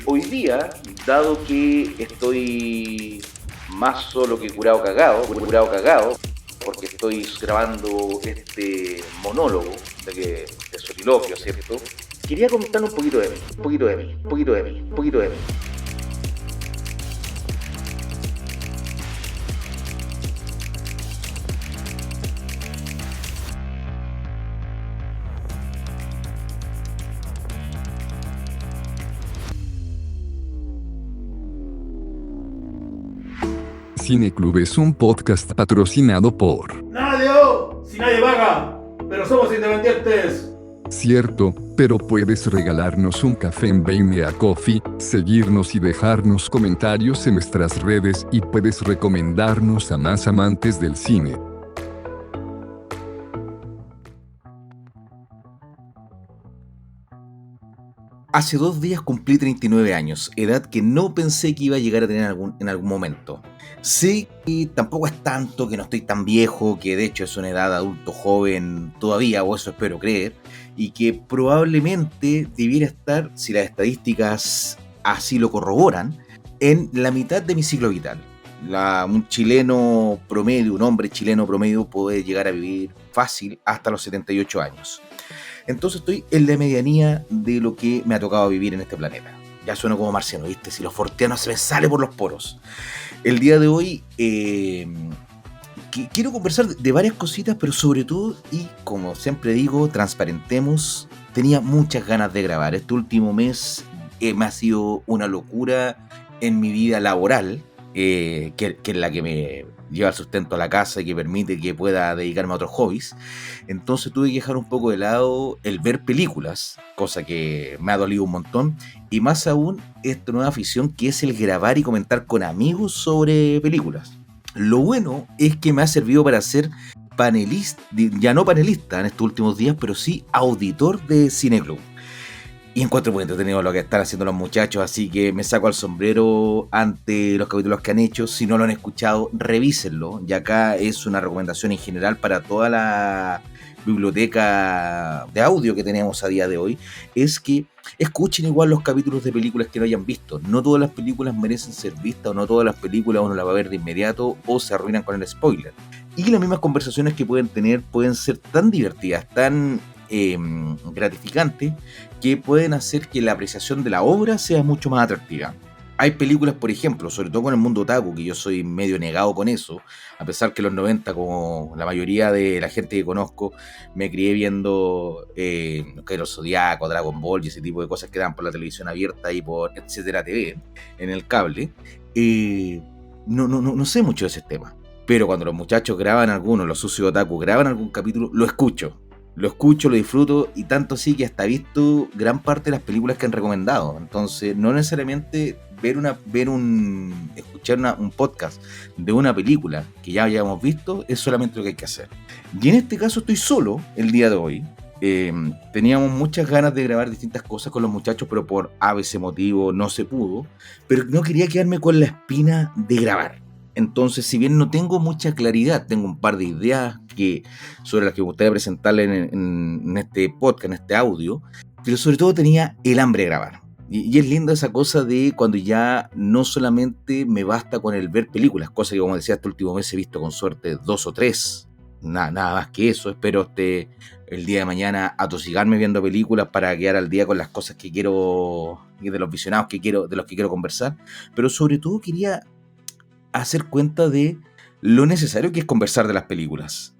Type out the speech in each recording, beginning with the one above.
Hoy día, dado que estoy más solo que curado cagado, porque estoy grabando este monólogo de soliloquio, ¿cierto? Quería comentar un poquito de mí, un poquito de mí, un poquito de mí, un poquito de mí. Cineclub es un podcast patrocinado por... ¡Nadie! Si nadie paga, pero somos independientes. Cierto, pero puedes regalarnos un café en Buy Me a Coffee, seguirnos y dejarnos comentarios en nuestras redes y puedes recomendarnos a más amantes del cine. Hace 2 días cumplí 39 años, edad que no pensé que iba a llegar a tener en algún momento. Sé que tampoco es tanto, que no estoy tan viejo, que de hecho es una edad adulto joven todavía, o eso espero creer, y que probablemente debiera estar, si las estadísticas así lo corroboran, en la mitad de mi ciclo vital. Un chileno promedio, un hombre chileno promedio puede llegar a vivir fácil hasta los 78 años. Entonces estoy en la medianía de lo que me ha tocado vivir en este planeta. Ya sueno como marciano, ¿viste? Si los forteanos se me sale por los poros. El día de hoy quiero conversar de varias cositas, pero sobre todo, y como siempre digo, transparentemos, tenía muchas ganas de grabar. Este último mes me ha sido una locura en mi vida laboral, que es la que me lleva el sustento a la casa y que permite que pueda dedicarme a otros hobbies. Entonces tuve que dejar un poco de lado el ver películas, cosa que me ha dolido un montón, y más aún esta nueva afición que es el grabar y comentar con amigos sobre películas. Lo bueno es que me ha servido para ser panelista, ya no panelista en estos últimos días, pero sí auditor de Cineclub. Y encuentro muy entretenido lo que están haciendo los muchachos, así que me saco al sombrero ante los capítulos que han hecho. Si no lo han escuchado, revísenlo. Y acá es una recomendación en general para toda la biblioteca de audio que tenemos a día de hoy, es que escuchen igual los capítulos de películas que no hayan visto. No todas las películas merecen ser vistas, o no todas las películas uno las va a ver de inmediato o se arruinan con el spoiler. Y las mismas conversaciones que pueden tener pueden ser tan divertidas, tan gratificantes, que pueden hacer que la apreciación de la obra sea mucho más atractiva. Hay películas, por ejemplo, sobre todo con el mundo otaku, que yo soy medio negado con eso, a pesar que en los 90, como la mayoría de la gente que conozco, me crié viendo el Zodiaco, Dragon Ball y ese tipo de cosas que dan por la televisión abierta y por etcétera TV, en el cable. No sé mucho de ese tema, pero cuando los muchachos graban alguno, los sucios otaku graban algún capítulo, lo escucho, lo disfruto, y tanto así que hasta he visto gran parte de las películas que han recomendado. Entonces no necesariamente escuchar un podcast de una película que ya hayamos visto es solamente lo que hay que hacer. Y en este caso estoy solo el día de hoy. Teníamos muchas ganas de grabar distintas cosas con los muchachos, pero por ABC motivo no se pudo, pero no quería quedarme con la espina de grabar. Entonces, si bien no tengo mucha claridad, tengo un par de ideas sobre las que me gustaría presentarle en este podcast, en este audio, pero sobre todo tenía el hambre de grabar. Y es linda esa cosa de cuando ya no solamente me basta con el ver películas, cosa que, como decía, este último mes he visto con suerte 2 o 3, nada más que eso. Espero el día de mañana atosigarme viendo películas para quedar al día con las cosas que quiero y de los visionados de los que quiero conversar, pero sobre todo quería hacer cuenta de lo necesario que es conversar de las películas.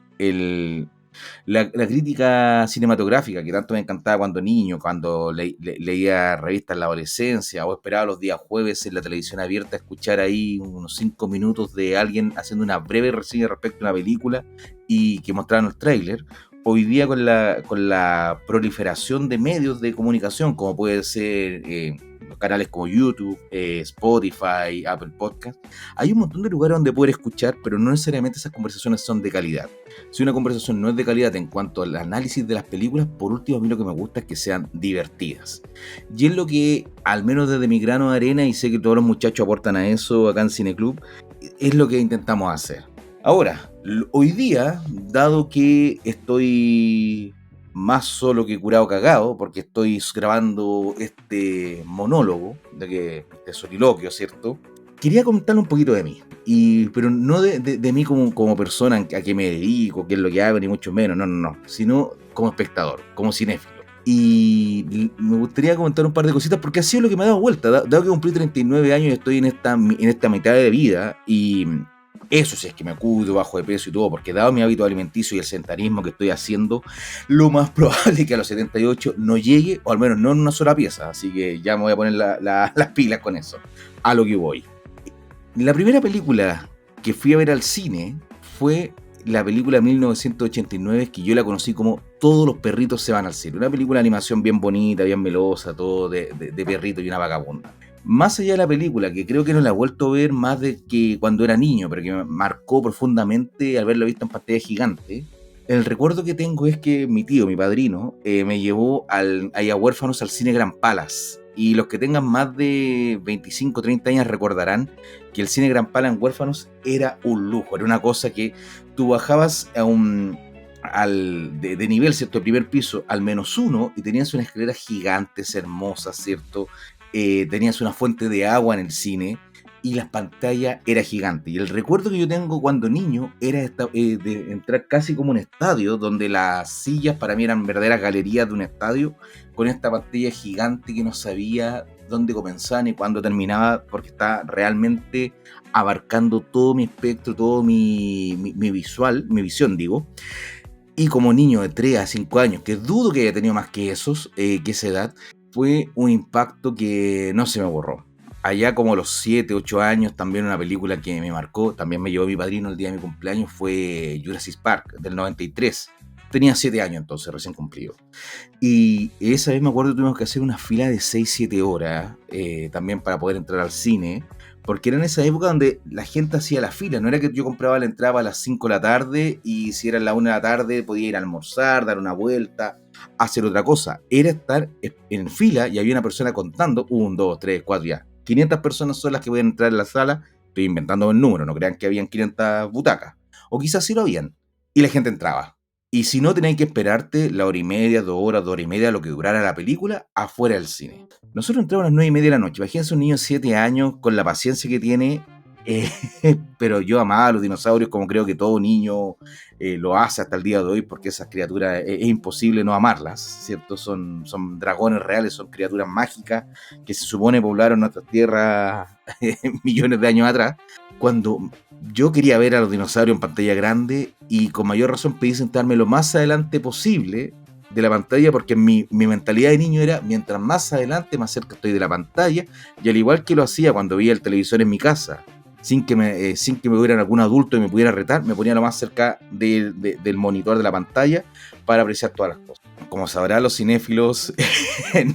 La crítica cinematográfica que tanto me encantaba cuando niño, cuando leía revistas en la adolescencia, o esperaba los días jueves en la televisión abierta a escuchar ahí unos 5 minutos de alguien haciendo una breve reseña respecto a una película y que mostraran el tráiler. Hoy día con la proliferación de medios de comunicación, como puede ser canales como YouTube, Spotify, Apple Podcast, hay un montón de lugares donde poder escuchar, pero no necesariamente esas conversaciones son de calidad. Si una conversación no es de calidad en cuanto al análisis de las películas, por último, a mí lo que me gusta es que sean divertidas. Y es lo que, al menos desde mi grano de arena, y sé que todos los muchachos aportan a eso acá en Cineclub, es lo que intentamos hacer. Ahora, hoy día, dado que estoy más solo que curado cagado, porque estoy grabando este monólogo de soliloquio, ¿cierto? Quería comentarle un poquito de mí, pero no de mí como persona, a qué me dedico, qué es lo que hago, ni mucho menos, no, sino como espectador, como cinéfilo. Y me gustaría comentar un par de cositas porque ha sido lo que me ha dado vuelta. Dado que cumplí 39 años y estoy en esta mitad de vida, y eso sí es que me cuido, bajo de peso y todo, porque dado mi hábito alimenticio y el sedentarismo que estoy haciendo, lo más probable es que a los 78 no llegue, o al menos no en una sola pieza. Así que ya me voy a poner las pilas con eso. A lo que voy. La primera película que fui a ver al cine fue la película 1989, que yo la conocí como Todos los perritos se van al cielo. Una película de animación bien bonita, bien melosa, todo de perrito y una vagabunda. Más allá de la película, que creo que no la he vuelto a ver más de que cuando era niño, pero que me marcó profundamente al haberla visto en pantalla gigante, el recuerdo que tengo es que mi tío, mi padrino, me llevó a huérfanos al cine Gran Palace. Y los que tengan más de 25 30 años recordarán que el cine Gran Palace en huérfanos era un lujo, era una cosa que tú bajabas de nivel, ¿cierto? El primer piso al -1 y tenías unas escaleras gigantes, hermosas, ¿cierto? Tenías una fuente de agua en el cine y la pantalla era gigante. Y el recuerdo que yo tengo cuando niño era de entrar casi como un estadio, donde las sillas para mí eran verdaderas galerías de un estadio, con esta pantalla gigante que no sabía dónde comenzaba ni cuándo terminaba, porque está realmente abarcando todo mi espectro, todo mi visión, digo. Y como niño de 3 a 5 años, que dudo que haya tenido más que que esa edad, fue un impacto que no se me borró. Allá como a los 7, 8 años, también una película que me marcó, también me llevó mi padrino el día de mi cumpleaños, fue Jurassic Park, del 93. Tenía 7 años entonces, recién cumplido. Y esa vez me acuerdo que tuvimos que hacer una fila de 6-7 horas, también para poder entrar al cine, porque era en esa época donde la gente hacía la fila. No era que yo compraba la entrada a las 5 de la tarde y si era la 1 de la tarde podía ir a almorzar, dar una vuelta, hacer otra cosa. Era estar en fila y había una persona contando, 1, 2, 3, 4, ya. 500 personas son las que pueden entrar en la sala. Estoy inventando el número, no crean que habían 500 butacas. O quizás sí lo habían. Y la gente entraba. Y si no, tenías que esperarte la hora y media, 2 horas y media, lo que durara la película, afuera del cine. Nosotros entramos a las 9:30 de la noche. Imagínense un niño de 7 años con la paciencia que tiene. eh, pero yo amaba a los dinosaurios como creo que todo niño lo hace hasta el día de hoy, porque esas criaturas es imposible no amarlas, ¿cierto? Son dragones reales, son criaturas mágicas que se supone poblaron nuestras tierras millones de años atrás. Cuando yo quería ver a los dinosaurios en pantalla grande, y con mayor razón pedí sentarme lo más adelante posible de la pantalla, porque mi mentalidad de niño era, mientras más adelante, más cerca estoy de la pantalla, y al igual que lo hacía cuando veía el televisor en mi casa, sin que me hubieran algún adulto y me pudiera retar, me ponía lo más cerca del monitor de la pantalla para apreciar todas las cosas. Como sabrán los cinéfilos,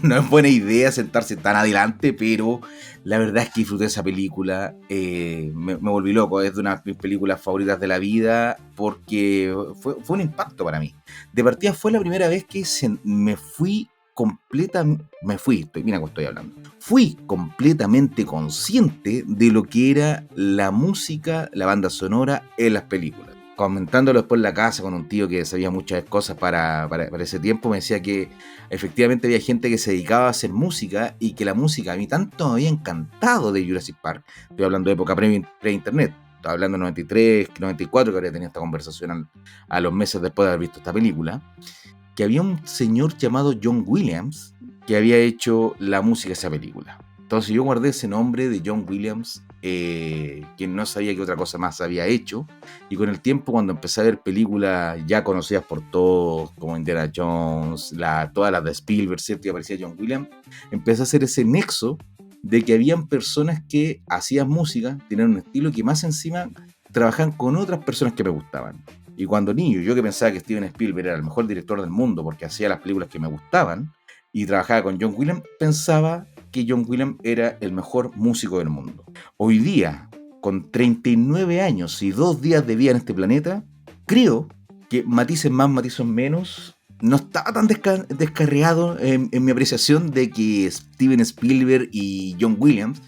no es buena idea sentarse tan adelante, pero la verdad es que disfruté esa película, me volví loco, es de una de mis películas favoritas de la vida, porque fue un impacto para mí. De partida fue la primera vez que mira cómo estoy hablando. Fui completamente consciente de lo que era la música, la banda sonora en las películas. Comentándolo después en la casa con un tío que sabía muchas cosas para ese tiempo, me decía que efectivamente había gente que se dedicaba a hacer música y que la música a mí tanto me había encantado de Jurassic Park. Estoy hablando de época pre-internet. Estaba hablando de 93, 94, que habría tenido esta conversación a los meses después de haber visto esta película, que había un señor llamado John Williams que había hecho la música de esa película. Entonces yo guardé ese nombre de John Williams, quien no sabía que otra cosa más había hecho, y con el tiempo, cuando empecé a ver películas ya conocidas por todos, como Indiana Jones, todas las de Spielberg, ¿cierto? Y aparecía John Williams, empecé a hacer ese nexo de que habían personas que hacían música, tenían un estilo que más encima trabajaban con otras personas que me gustaban. Y cuando niño, yo que pensaba que Steven Spielberg era el mejor director del mundo porque hacía las películas que me gustaban y trabajaba con John Williams, pensaba que John Williams era el mejor músico del mundo. Hoy día, con 39 años y 2 días de vida en este planeta, creo que matices más, matices menos, no estaba tan descarriado en mi apreciación de que Steven Spielberg y John Williams,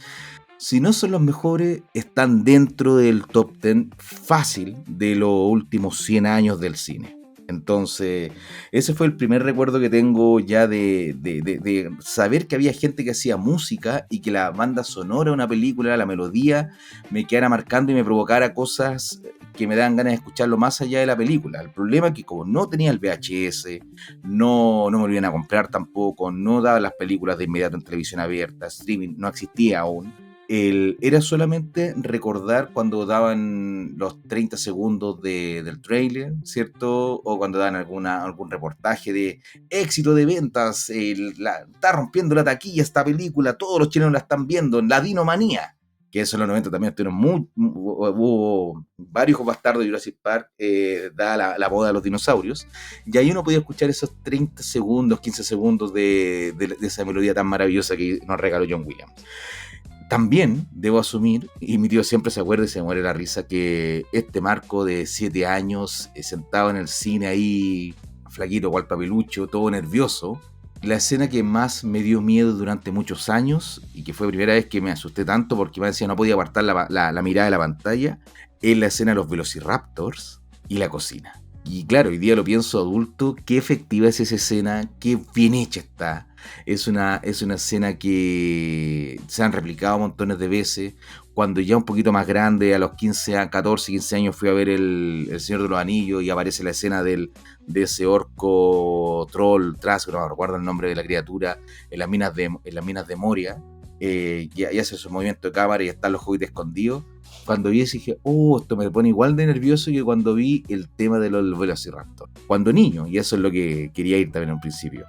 si no son los mejores, están dentro del top 10 fácil de los últimos 100 años del cine. Entonces, ese fue el primer recuerdo que tengo ya de saber que había gente que hacía música y que la banda sonora de una película, la melodía, me quedara marcando y me provocara cosas que me daban ganas de escucharlo más allá de la película. El problema es que como no tenía el VHS, no me lo iban a comprar tampoco, no daba las películas de inmediato en televisión abierta, streaming no existía aún. Era solamente recordar cuando daban los 30 segundos del trailer, ¿cierto? O cuando daban algún reportaje de éxito de ventas, está rompiendo la taquilla esta película, todos los chilenos la están viendo, la Dinomanía. Que eso en los 90 también hubo varios hijos bastardos de Jurassic Park, dada la boda de los dinosaurios, y ahí uno podía escuchar esos 30 segundos, 15 segundos de esa melodía tan maravillosa que nos regaló John Williams. También debo asumir, y mi tío siempre se acuerda y se muere la risa, que este Marco de 7 años, sentado en el cine ahí, flaquito, cual papelucho, todo nervioso, la escena que más me dio miedo durante muchos años, y que fue la primera vez que me asusté tanto porque me decía no podía apartar la mirada de la pantalla, es la escena de los Velociraptors y la cocina. Y claro, hoy día lo pienso adulto, qué efectiva es esa escena, qué bien hecha está. Es una escena que se han replicado montones de veces. Cuando ya un poquito más grande, a los 14, 15 años, fui a ver el Señor de los Anillos y aparece la escena de ese orco troll, Trasgo, no recuerdo el nombre de la criatura, en las minas de Moria, y hace su movimiento de cámara y están los juguetes escondidos. Cuando vi eso dije, esto me pone igual de nervioso que cuando vi el tema de los Velociraptor. Cuando niño, y eso es lo que quería ir también en un principio,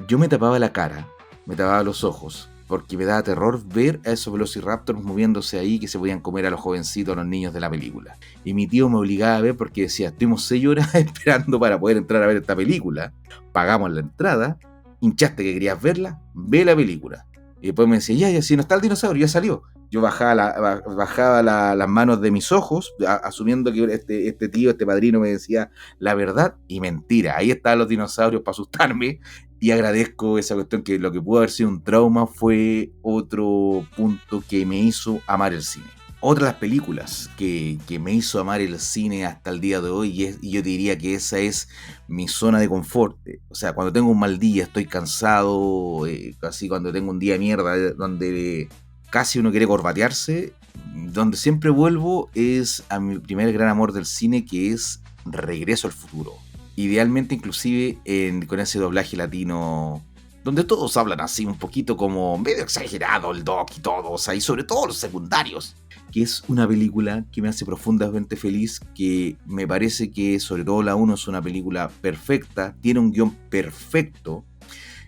yo me tapaba la cara, me tapaba los ojos, porque me daba terror ver a esos Velociraptors moviéndose ahí que se podían comer a los jovencitos, a los niños de la película. Y mi tío me obligaba a ver porque decía, estuvimos 6 horas esperando para poder entrar a ver esta película, pagamos la entrada, hinchaste que querías verla, ve la película. Y después me decía, ya, si no está el dinosaurio, ya salió. Yo bajaba las manos de mis ojos, asumiendo que este tío, este padrino me decía la verdad y mentira. Ahí estaban los dinosaurios para asustarme y agradezco esa cuestión que lo que pudo haber sido un trauma fue otro punto que me hizo amar el cine. Otra de las películas que me hizo amar el cine hasta el día de hoy, y yo diría que esa es mi zona de confort. O sea, cuando tengo un mal día, estoy cansado, casi cuando tengo un día de mierda, donde casi uno quiere corbatearse, donde siempre vuelvo es a mi primer gran amor del cine, que es Regreso al Futuro. Idealmente inclusive con ese doblaje latino, donde todos hablan así un poquito como medio exagerado, el doc y todos, y sobre todo los secundarios. Que es una película que me hace profundamente feliz, que me parece que sobre todo la 1 es una película perfecta, tiene un guión perfecto,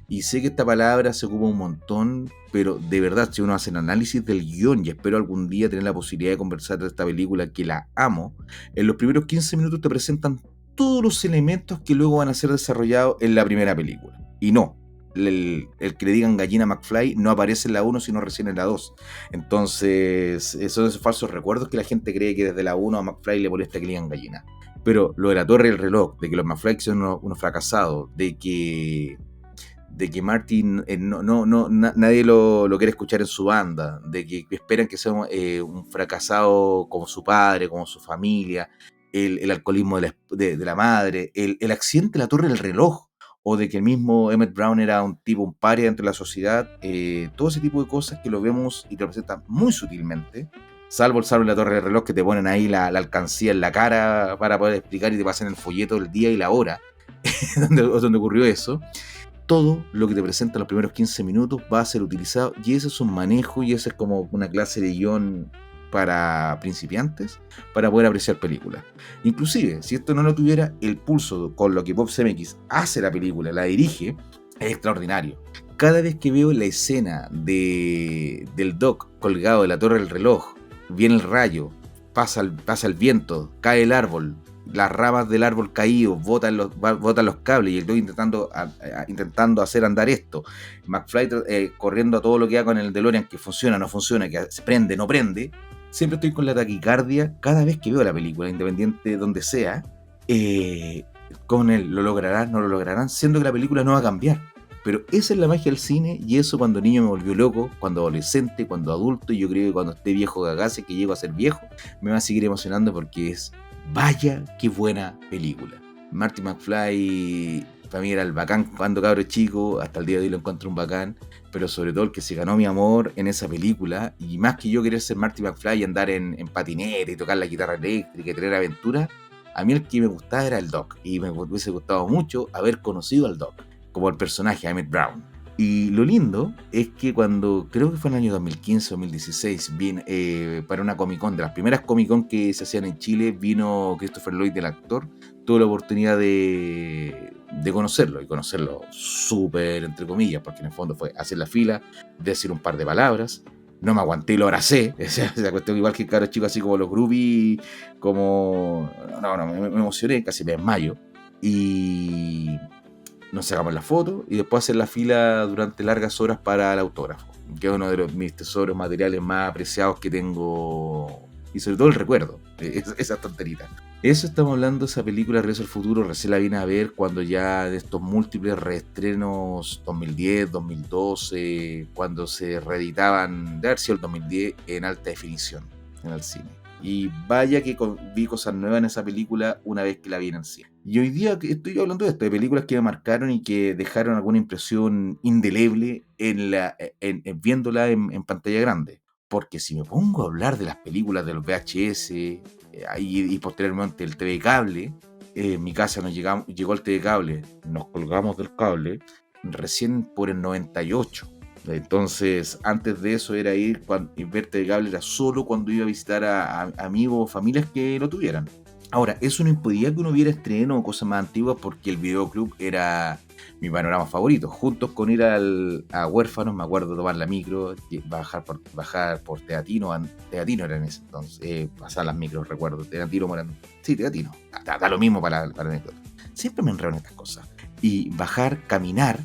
y sé que esta palabra se ocupa un montón, pero de verdad si uno hace el análisis del guión, y espero algún día tener la posibilidad de conversar de esta película que la amo, en los primeros 15 minutos te presentan todos los elementos que luego van a ser desarrollados en la primera película. Y no, el que le digan gallina McFly no aparece en la 1 sino recién en la 2. Entonces son esos falsos recuerdos que la gente cree que desde la 1 a McFly le molesta que le digan gallina. Pero lo de la torre y el reloj, de que los McFly son unos fracasados, de que Martin nadie lo quiere escuchar en su banda, de que esperan que sea un fracasado como su padre, como su familia, el alcoholismo de la madre, el accidente de la torre del reloj, o de que el mismo Emmett Brown era un paria dentro de la sociedad, todo ese tipo de cosas que lo vemos y te lo presentan muy sutilmente, salvo el la torre del reloj, que te ponen ahí la alcancía en la cara para poder explicar y te pasan el folleto del día y la hora donde ocurrió eso. Todo lo que te presenta en los primeros 15 minutos va a ser utilizado, y ese es un manejo, y ese es como una clase de guión para principiantes para poder apreciar películas. Inclusive, si esto no lo tuviera, el pulso con lo que Bob Zemeckis hace la película, la dirige, es extraordinario. Cada vez que veo la escena del Doc colgado de la torre del reloj, viene el rayo, pasa el viento, cae el árbol, las ramas del árbol caído botan los cables, y el Doc intentando hacer andar esto, McFly corriendo a todo lo que haga con el DeLorean, que funciona, no funciona, que se prende, no prende. Siempre estoy con la taquicardia cada vez que veo la película, independiente de donde sea. Con él, ¿lo lograrán? ¿No lo lograrán? Siendo que la película no va a cambiar. Pero esa es la magia del cine, y eso cuando niño me volvió loco, cuando adolescente, cuando adulto, y yo creo que cuando esté viejo cagase, que llego a ser viejo, me va a seguir emocionando porque es, vaya qué buena película. Marty McFly para mí era el bacán cuando cabro chico, hasta el día de hoy lo encuentro un bacán, pero sobre todo el que se ganó mi amor en esa película, y más que yo querer ser Marty McFly y andar en patineta y tocar la guitarra eléctrica y tener aventuras, a mí el que me gustaba era el Doc, y me hubiese gustado mucho haber conocido al Doc, como el personaje Emmett Brown. Y lo lindo es que cuando, creo que fue en el año 2015 o 2016, vine para una Comic Con, de las primeras Comic Con que se hacían en Chile, vino Christopher Lloyd, el actor. Tuve la oportunidad de conocerlo, y conocerlo súper entre comillas, porque en el fondo fue hacer la fila, decir un par de palabras. No me aguanté y lo abracé. Esa cuestión, igual que el cabro chico, así como los groupies, como... No, me emocioné, casi me desmayo. Y nos sacamos la foto y después hacer la fila durante largas horas para el autógrafo, que es uno de mis tesoros materiales más apreciados que tengo, y sobre todo el recuerdo, esa tonterita. Eso estamos hablando de esa película Regreso al Futuro, recién la vine a ver cuando ya de estos múltiples reestrenos 2010, 2012, cuando se reeditaban, de haber sido el 2010, en alta definición en el cine. Y vaya que vi cosas nuevas en esa película una vez que la vi en el cine. Y hoy día estoy hablando de esto, de películas que me marcaron y que dejaron alguna impresión indeleble viéndola en pantalla grande. Porque si me pongo a hablar de las películas de los VHS y posteriormente el TV cable, en mi casa llegó el TV cable, nos colgamos del cable recién por el 98. Entonces, antes de eso era ir y ver TV cable era solo cuando iba a visitar a amigos o familias que lo tuvieran. Ahora, eso no impedía que uno viera estrenos o cosas más antiguas, porque el videoclub era mi panorama favorito. Juntos con ir a Huérfanos, me acuerdo de tomar la micro, bajar por Teatino era en ese entonces, pasar las micros, recuerdo, Teatino, sí, Teatino, da lo mismo para la anécdota. Siempre me enredo en estas cosas. Y bajar, caminar,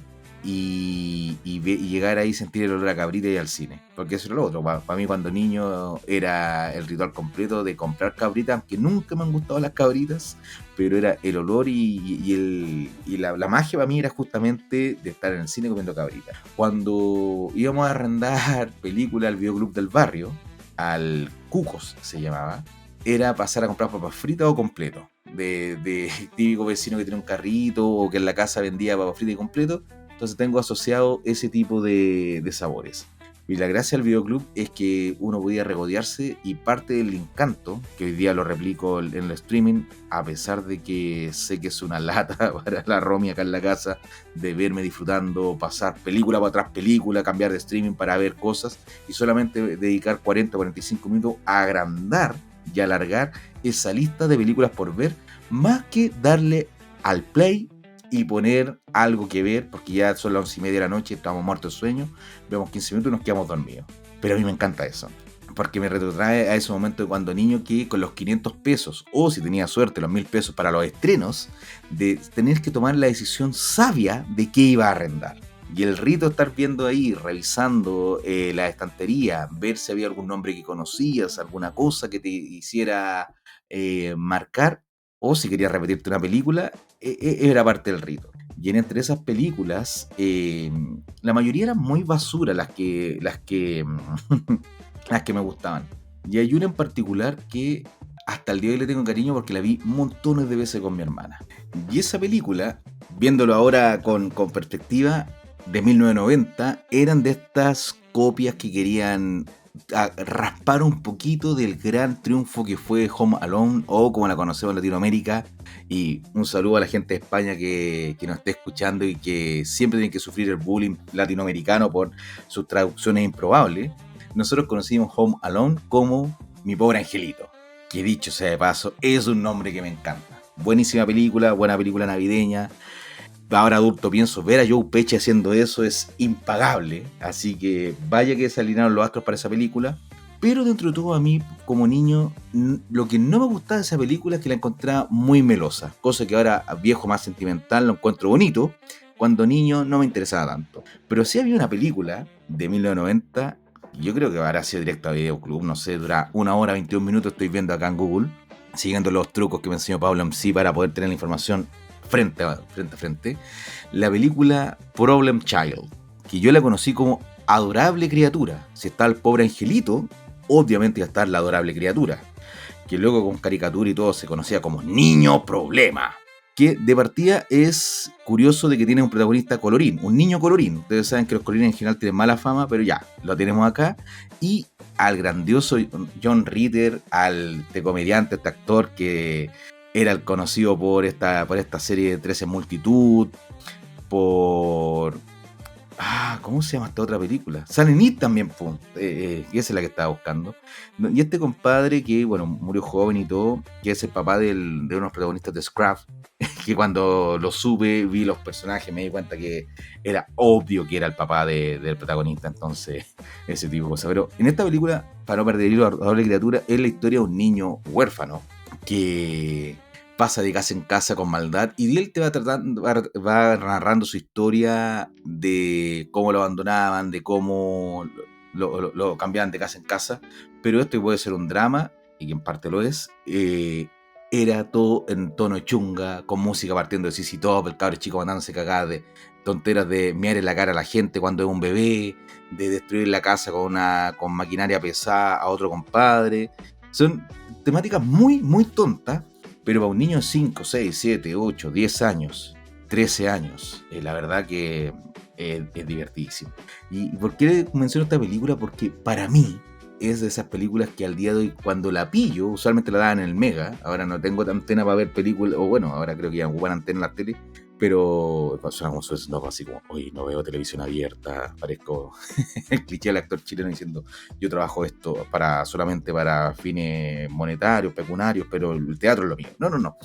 y llegar ahí y sentir el olor a cabrita y al cine, porque eso era lo otro. Para mí, cuando niño, era el ritual completo de comprar cabritas, aunque nunca me han gustado las cabritas, pero era el olor y la magia para mí era justamente de estar en el cine comiendo cabritas. Cuando íbamos a arrendar película al videoclub del barrio, al Cucos se llamaba, era pasar a comprar papas fritas o completo, de típico vecino que tiene un carrito o que en la casa vendía papas fritas y completo. Entonces tengo asociado ese tipo de sabores. Y la gracia del videoclub es que uno podía regodearse, y parte del encanto, que hoy día lo replico en el streaming, a pesar de que sé que es una lata para la Romy acá en la casa, de verme disfrutando, pasar película para atrás película, cambiar de streaming para ver cosas, y solamente dedicar 40 o 45 minutos a agrandar y alargar esa lista de películas por ver, más que darle al play y poner algo que ver, porque ya son las 11:30 de la noche, estamos muertos de sueño, vemos 15 minutos y nos quedamos dormidos. Pero a mí me encanta eso, porque me retrotrae a ese momento de cuando niño, que con los 500 pesos, o si tenía suerte, los 1000 pesos para los estrenos, de tener que tomar la decisión sabia de qué iba a arrendar. Y el rito de estar viendo ahí, revisando la estantería, ver si había algún nombre que conocías, alguna cosa que te hiciera marcar, o si querías repetirte una película, era parte del rito. Y entre esas películas, la mayoría eran muy basura las que me gustaban. Y hay una en particular que hasta el día de hoy le tengo cariño, porque la vi montones de veces con mi hermana. Y esa película, viéndolo ahora con perspectiva, de 1990, eran de estas copias que querían raspar un poquito del gran triunfo que fue Home Alone, o como la conocemos en Latinoamérica. Y un saludo a la gente de España que nos esté escuchando y que siempre tienen que sufrir el bullying latinoamericano por sus traducciones improbables. Nosotros conocimos Home Alone como Mi Pobre Angelito, que dicho sea de paso, es un nombre que me encanta. Buenísima película, buena película navideña. Ahora adulto pienso, ver a Joe Pesci haciendo eso es impagable, así que vaya que se alinearon los astros para esa película. Pero dentro de todo, a mí como niño, lo que no me gustaba de esa película es que la encontraba muy melosa, cosa que ahora, viejo más sentimental, lo encuentro bonito. Cuando niño no me interesaba tanto, pero sí había una película de 1990, yo creo que habrá sido directo a Videoclub, no sé, dura 1 hora 21 minutos, estoy viendo acá en Google, siguiendo los trucos que me enseñó Pablo MC para poder tener la información frente a frente. La película Problem Child, que yo la conocí como Adorable Criatura. Si está el pobre angelito, obviamente iba a estar la adorable criatura, que luego con caricatura y todo se conocía como Niño Problema. que de partida es curioso de que tiene un protagonista colorín, un niño colorín. Ustedes saben que los colorines en general tienen mala fama, pero ya, lo tenemos acá. Y al grandioso John Ritter, al comediante, este actor que era el conocido por esta serie de 13 en Multitud, por... ¿cómo se llama esta otra película? Silent Hill también, que esa es la que estaba buscando. Y este compadre que, bueno, murió joven y todo, que es el papá de unos protagonistas de Scrap, que cuando lo supe, vi los personajes, me di cuenta que era obvio que era el papá del protagonista, entonces, ese tipo de cosas. Pero en esta película, para no perder el hilo, Adorable Criatura, es la historia de un niño huérfano que pasa de casa en casa con maldad y él te va narrando su historia de cómo lo abandonaban, de cómo lo cambiaban de casa en casa, pero esto puede ser un drama, y que en parte lo es. Era todo en tono chunga, con música partiendo de CC Top, el cabro chico mandándose cagadas de tonteras de mirar en la cara a la gente cuando es un bebé, de destruir la casa con maquinaria pesada a otro compadre. Son temáticas muy, muy tontas, pero para un niño de 5, 6, 7, 8, 10 años, 13 años, la verdad que es divertidísimo. ¿Y por qué menciono esta película? Porque para mí es de esas películas que al día de hoy, cuando la pillo, usualmente la daban en el Mega, ahora no tengo antena para ver películas, o bueno, ahora creo que ya ocupan antena en la tele, pero así como, oye, no veo televisión abierta, parezco el cliché del actor chileno diciendo, yo trabajo esto solamente para fines monetarios, pecuniarios, pero el teatro es lo mío. No,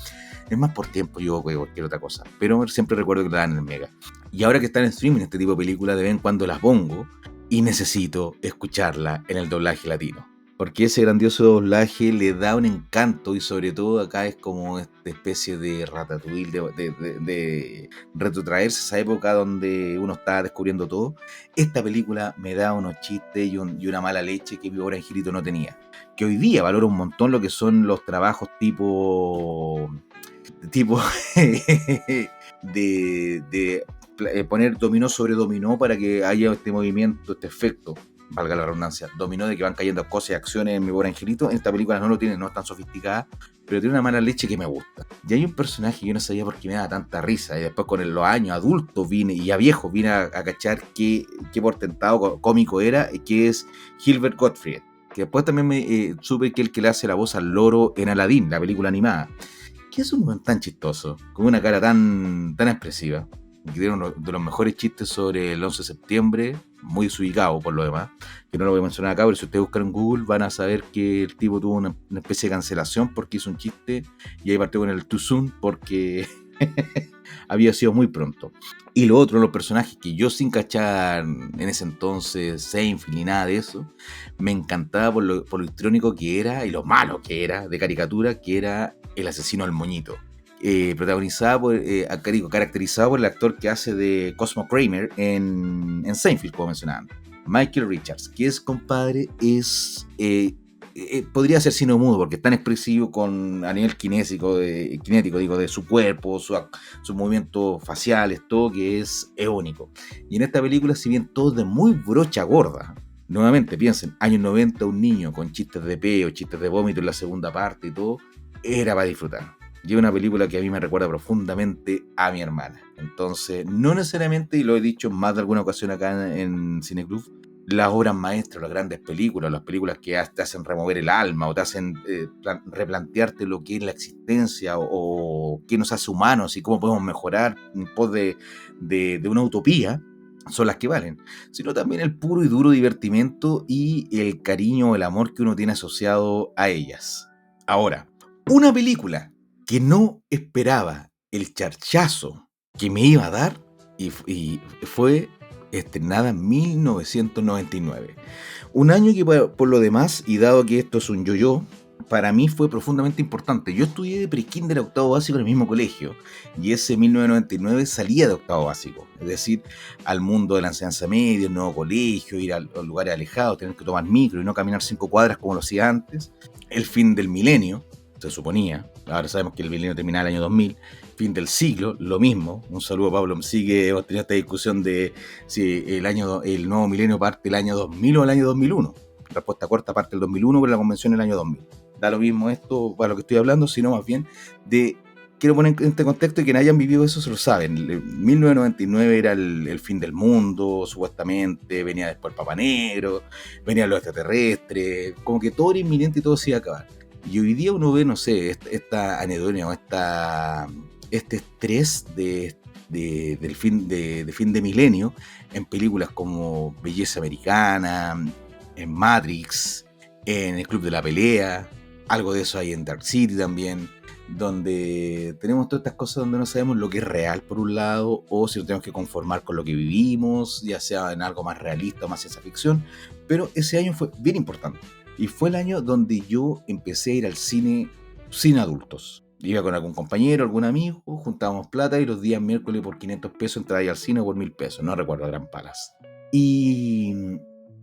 es más por tiempo yo que cualquier otra cosa, pero siempre recuerdo que la dan en el Mega. Y ahora que están en streaming este tipo de películas, de vez en cuando las pongo y necesito escucharla en el doblaje latino. Porque ese grandioso doblaje le da un encanto y sobre todo acá es como esta especie de ratatouille, de retrotraerse a esa época donde uno estaba descubriendo todo. Esta película me da unos chistes y una mala leche que mi pobre angelito no tenía. Que hoy día valoro un montón lo que son los trabajos tipo de poner dominó sobre dominó para que haya este movimiento, este efecto, valga la redundancia, dominó de que van cayendo cosas y acciones en mi pobre angelito. En esta película no lo tiene, no es tan sofisticada, pero tiene una mala leche que me gusta. Y hay un personaje que yo no sabía por qué me da tanta risa, y después con los años adultos vine, y ya viejo, vine a cachar qué portentado cómico era, que es Gilbert Gottfried, que después también supe que el que le hace la voz al loro en Aladdin, la película animada, que es un tan chistoso, con una cara tan expresiva, que tiene uno de los mejores chistes sobre el 11 de septiembre, muy desubicado por lo demás, que no lo voy a mencionar acá, pero si ustedes buscan en Google van a saber que el tipo tuvo una especie de cancelación porque hizo un chiste y ahí partió con el too soon porque había sido muy pronto. Y lo otro, los personajes que yo sin cachar en ese entonces, Seinfeld ni nada de eso, me encantaba por lo histriónico que era y lo malo que era de caricatura, que era el asesino al moñito. Caracterizado por el actor que hace de Cosmo Kramer en Seinfeld, como mencionaba, Michael Richards, que es, compadre, podría ser sino mudo, porque es tan expresivo a nivel kinético, de su cuerpo, sus movimientos faciales, todo, que es único. Y en esta película, si bien todo es de muy brocha gorda, nuevamente piensen, años 90, un niño con chistes de peo, chistes de vómito en la segunda parte y todo, era para disfrutar. Y es una película que a mí me recuerda profundamente a mi hermana. Entonces, no necesariamente, y lo he dicho en más de alguna ocasión acá en Cineclub, las obras maestras, las grandes películas, las películas que te hacen remover el alma o te hacen replantearte lo que es la existencia o qué nos hace humanos y cómo podemos mejorar en pos de una utopía, son las que valen, sino también el puro y duro divertimento y el cariño, el amor que uno tiene asociado a ellas. Ahora, una película que no esperaba el charchazo que me iba a dar y fue estrenada en 1999. Un año que por lo demás, y dado que esto es un yo-yo, para mí fue profundamente importante. Yo estudié de pre-kinder a octavo básico en el mismo colegio y ese 1999 salía de octavo básico, es decir, al mundo de la enseñanza media, un nuevo colegio, ir a lugares alejados, tener que tomar micro y no caminar 5 cuadras como lo hacía antes, el fin del milenio, se suponía. Ahora sabemos que el milenio terminaba el año 2000, fin del siglo, lo mismo. Un saludo, Pablo. Hemos tenido esta discusión de si el nuevo milenio parte el año 2000 o el año 2001. Respuesta corta, parte el 2001, pero la convención el año 2000. Da lo mismo esto para lo que estoy hablando, sino más bien de quiero poner en este contexto y quienes hayan vivido eso se lo saben. 1999 era el fin del mundo, supuestamente, venía después el Papa Negro, venían los extraterrestres, como que todo era inminente y todo se iba a acabar. Y hoy día uno ve, no sé, esta anedonia o este estrés del fin de milenio en películas como Belleza Americana, en Matrix, en El Club de la Pelea, algo de eso hay en Dark City también, donde tenemos todas estas cosas donde no sabemos lo que es real por un lado, o si nos tenemos que conformar con lo que vivimos, ya sea en algo más realista o más ciencia ficción. Pero ese año fue bien importante y fue el año donde yo empecé a ir al cine sin adultos. Iba con algún compañero, algún amigo, juntábamos plata y los días miércoles por 500 pesos entraba ahí al cine o por 1000 pesos, no recuerdo, Gran Palas. Y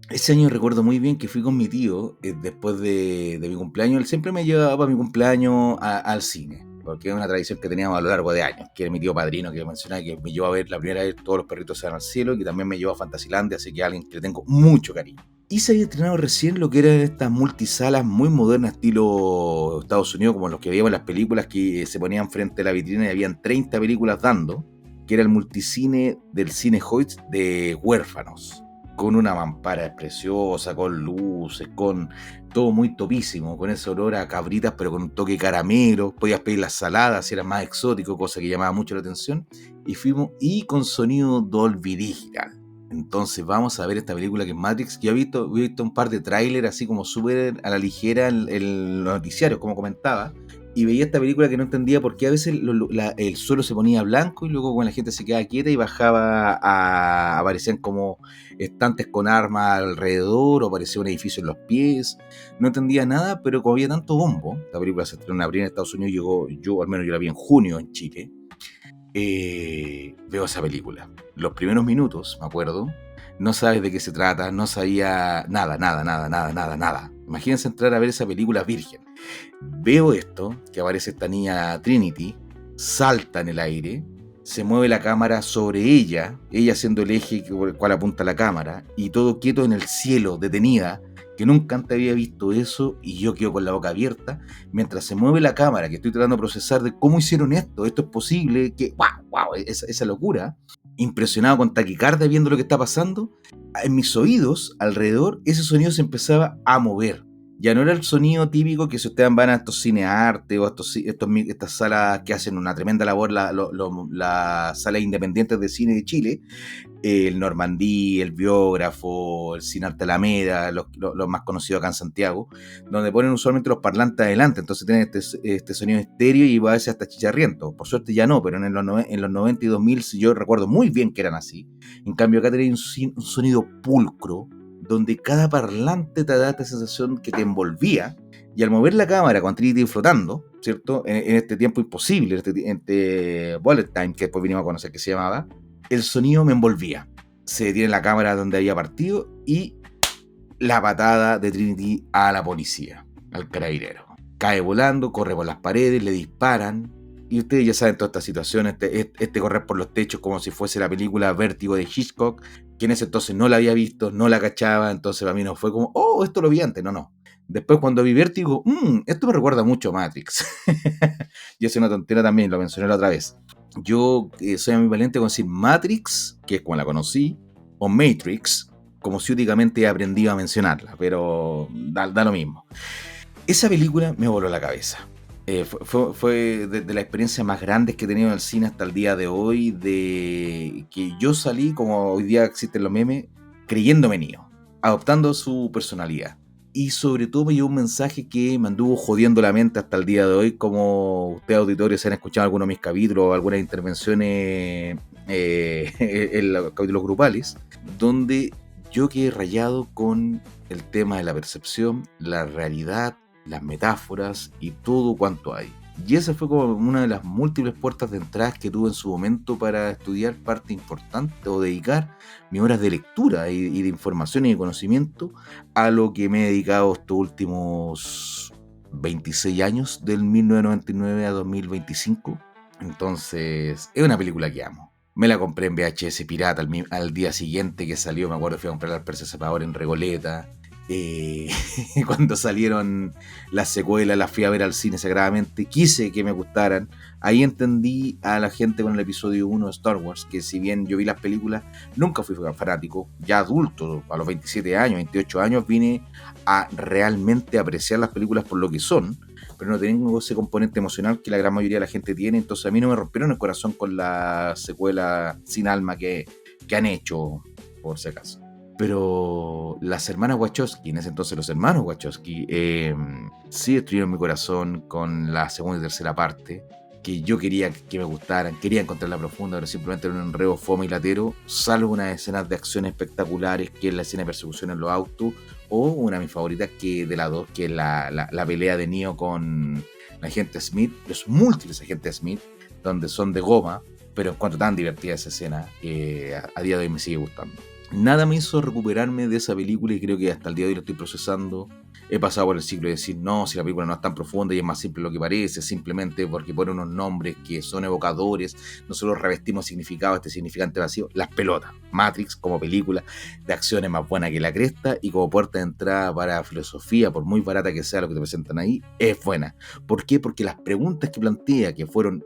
ese año recuerdo muy bien que fui con mi tío después de mi cumpleaños. Él siempre me llevaba para mi cumpleaños al cine, porque es una tradición que teníamos a lo largo de años, que era mi tío padrino que mencionaba, que me llevó a ver la primera vez Todos los perritos se van al cielo, y que también me llevó a Fantasylandia, así que alguien que le tengo mucho cariño. Y se había estrenado recién lo que eran estas multisalas muy modernas, estilo Estados Unidos, como los que veíamos en las películas, que se ponían frente a la vitrina y habían 30 películas dando, que era el multicine del Cine Hoyts de Huérfanos, con una mampara preciosa, con luces, con todo muy topísimo, con ese olor a cabritas, pero con un toque caramelo. Podías pedir las saladas si era más exótico, cosa que llamaba mucho la atención. Y fuimos, y con sonido Dolby Digital. Entonces vamos a ver esta película que es Matrix. Yo he visto un par de trailers así como súper a la ligera en los noticiarios, como comentaba, y veía esta película que no entendía por qué a veces el suelo se ponía blanco y luego cuando la gente se quedaba quieta y aparecían como estantes con armas alrededor, o aparecía un edificio en los pies. No entendía nada, pero como había tanto bombo, la película se estrenó en abril en Estados Unidos, yo al menos yo la vi en junio en Chile. Veo esa película. Los primeros minutos, me acuerdo, no sabes de qué se trata, no sabía nada. Imagínense entrar a ver esa película virgen. Veo esto, que aparece esta niña Trinity, salta en el aire, se mueve la cámara sobre ella siendo el eje por el cual apunta la cámara, y todo quieto en el cielo, detenida, que nunca antes había visto eso, y yo quedo con la boca abierta, mientras se mueve la cámara, que estoy tratando de procesar de cómo hicieron esto es posible, que wow, esa locura, impresionado con taquicardia viendo lo que está pasando. En mis oídos, alrededor, ese sonido se empezaba a mover. Ya no era el sonido típico que si ustedes van a estos cinearte o estas salas que hacen una tremenda labor, las salas independientes de cine de Chile, el Normandí, el Biógrafo, el Cinearte Alameda, los más conocidos acá en Santiago, donde ponen usualmente los parlantes adelante, entonces tienen este sonido estéreo y va a veces hasta chicharriento. Por suerte ya no, pero en los 90 y 2000 yo recuerdo muy bien que eran así. En cambio acá tenía un sonido pulcro, donde cada parlante te da esta sensación que te envolvía, y al mover la cámara con Trinity flotando, ¿cierto? En este tiempo imposible, este bullet time, que después vinimos a conocer que se llamaba, el sonido me envolvía. Se detiene la cámara donde había partido y la patada de Trinity a la policía, al carabinero. Cae volando, corre por las paredes, le disparan. Y ustedes ya saben toda esta situación, este correr por los techos como si fuese la película Vértigo de Hitchcock, que en ese entonces no la había visto, no la cachaba, entonces para mí no fue como, oh, esto lo vi antes, no. Después cuando vi Vértigo, esto me recuerda mucho a Matrix. Y es una tontera también, lo mencioné la otra vez. Yo soy ambivalente con decir Matrix, que es como la conocí, o Matrix, como si únicamente he aprendido a mencionarla, pero da lo mismo. Esa película me voló la cabeza. Fue de las experiencias más grandes que he tenido en el cine hasta el día de hoy, de que yo salí, como hoy día existen los memes, creyéndome Neo, adoptando su personalidad. Y sobre todo me llevó un mensaje que me anduvo jodiendo la mente hasta el día de hoy, como ustedes auditores han escuchado algunos de mis capítulos, algunas intervenciones en los capítulos grupales, donde yo quedé rayado con el tema de la percepción, la realidad, las metáforas y todo cuanto hay. Y esa fue como una de las múltiples puertas de entrada que tuve en su momento para estudiar parte importante o dedicar mis horas de lectura y de información y de conocimiento a lo que me he dedicado estos últimos 26 años, del 1999 a 2025. Entonces, es una película que amo. Me la compré en VHS pirata al día siguiente que salió, me acuerdo, fui a comprar al precio separador en Regoleta. Cuando salieron las secuelas, las fui a ver al cine sagradamente, quise que me gustaran. Ahí entendí a la gente con el episodio 1 de Star Wars, que si bien yo vi las películas, nunca fui fanático. Ya adulto, a los 27 años, 28 años, vine a realmente apreciar las películas por lo que son, pero no tengo ese componente emocional que la gran mayoría de la gente tiene. Entonces a mí no me rompieron el corazón con la secuela sin alma que han hecho, por si acaso. Pero las hermanas Wachowski, en ese entonces los hermanos Wachowski, sí destruyeron mi corazón con la segunda y tercera parte, que yo quería que me gustaran, quería encontrarla profunda, pero simplemente era un enredo fome y latero, salvo unas escenas de acción espectaculares, que es la escena de persecución en los autos, o una de mis favoritas que de las dos, que es la pelea de Neo con la agente Smith, los múltiples agentes Smith, donde son de goma, pero encuentro tan divertida esa escena que a día de hoy me sigue gustando. Nada me hizo recuperarme de esa película y creo que hasta el día de hoy lo estoy procesando. He pasado por el ciclo de decir, no, si la película no es tan profunda y es más simple de lo que parece, simplemente porque pone unos nombres que son evocadores, nosotros revestimos significado, este significante vacío. Las pelotas. Matrix como película de acción es más buena que la cresta y como puerta de entrada para filosofía, por muy barata que sea lo que te presentan ahí, es buena. ¿Por qué? Porque las preguntas que plantea, que fueron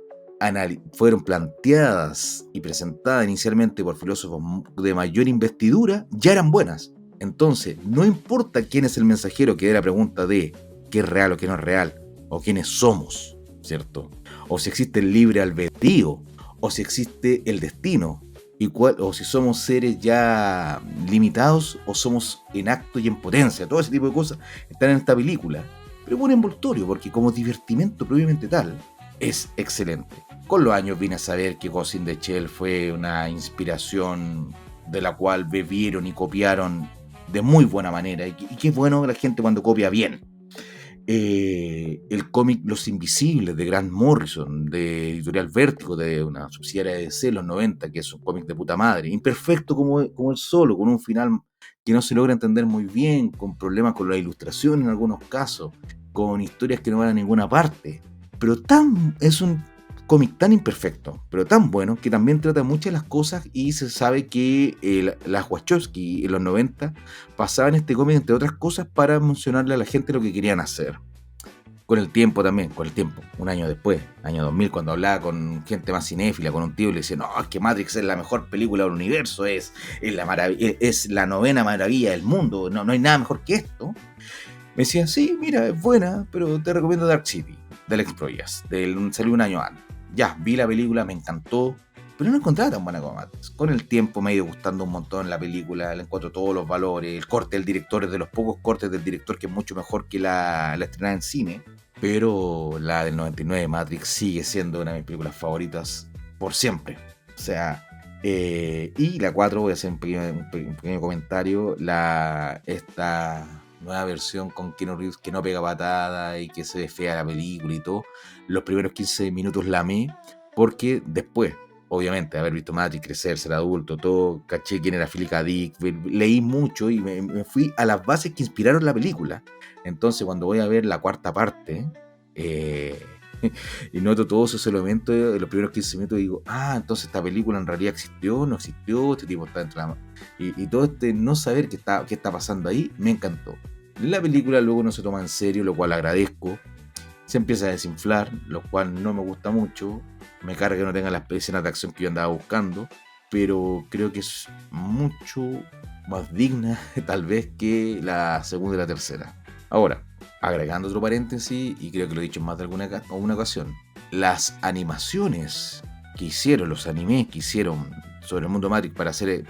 planteadas y presentadas inicialmente por filósofos de mayor investidura, ya eran buenas. Entonces, no importa quién es el mensajero que dé la pregunta de qué es real o qué no es real, o quiénes somos, ¿cierto? O si existe el libre albedrío, o si existe el destino, o si somos seres ya limitados, o somos en acto y en potencia. Todo ese tipo de cosas están en esta película. Pero por envoltorio, porque como divertimento propiamente tal, es excelente. Con los años vine a saber que Ghost in the Shell fue una inspiración de la cual bebieron y copiaron de muy buena manera. Y qué bueno la gente cuando copia bien. El cómic Los Invisibles de Grant Morrison, de Editorial Vértigo, de una subsidiaria de DC, los 90, que es un cómic de puta madre. Imperfecto como el solo, con un final que no se logra entender muy bien, con problemas con la ilustración en algunos casos, con historias que no van a ninguna parte. Pero es un cómic tan imperfecto, pero tan bueno, que también trata muchas de las cosas y se sabe que las Wachowski en los 90 pasaban este cómic, entre otras cosas, para mencionarle a la gente lo que querían hacer. Con el tiempo, un año después, año 2000, cuando hablaba con gente más cinéfila, con un tío, y le decía, no, es que Matrix es la mejor película del universo, es la novena maravilla del mundo, no hay nada mejor que esto. Me decía, sí, mira, es buena, pero te recomiendo Dark City, del Alex Proyas, salió un año antes. Ya, vi la película, me encantó, pero no encontraba tan buena como Matrix. Con el tiempo me ha ido gustando un montón la película, le encuentro todos los valores, el corte del director es de los pocos cortes del director que es mucho mejor que la estrenada en cine, pero la del 99 Matrix sigue siendo una de mis películas favoritas por siempre. O sea, y la 4, voy a hacer un pequeño comentario, esta nueva versión con Keanu Reeves que no pega patada y que se ve fea la película y todo, los primeros 15 minutos la amé, porque después, obviamente, haber visto Matrix crecer, ser adulto, todo, caché quién era Philip K. Dick, leí mucho y me fui a las bases que inspiraron la película. Entonces, cuando voy a ver la cuarta parte, y noto todos esos elementos de los primeros 15 minutos, digo, entonces esta película en realidad existió, no existió, este tipo está dentro de la... Y todo no saber qué está pasando ahí, me encantó. La película luego no se toma en serio, lo cual agradezco. Se empieza a desinflar, lo cual no me gusta mucho. Me carga que no tenga las escenas de acción que yo andaba buscando, pero creo que es mucho más digna, tal vez, que la segunda y la tercera. Ahora, agregando otro paréntesis, y creo que lo he dicho en más de alguna ocasión, las animaciones que hicieron, los animes que hicieron sobre el mundo Matrix para ser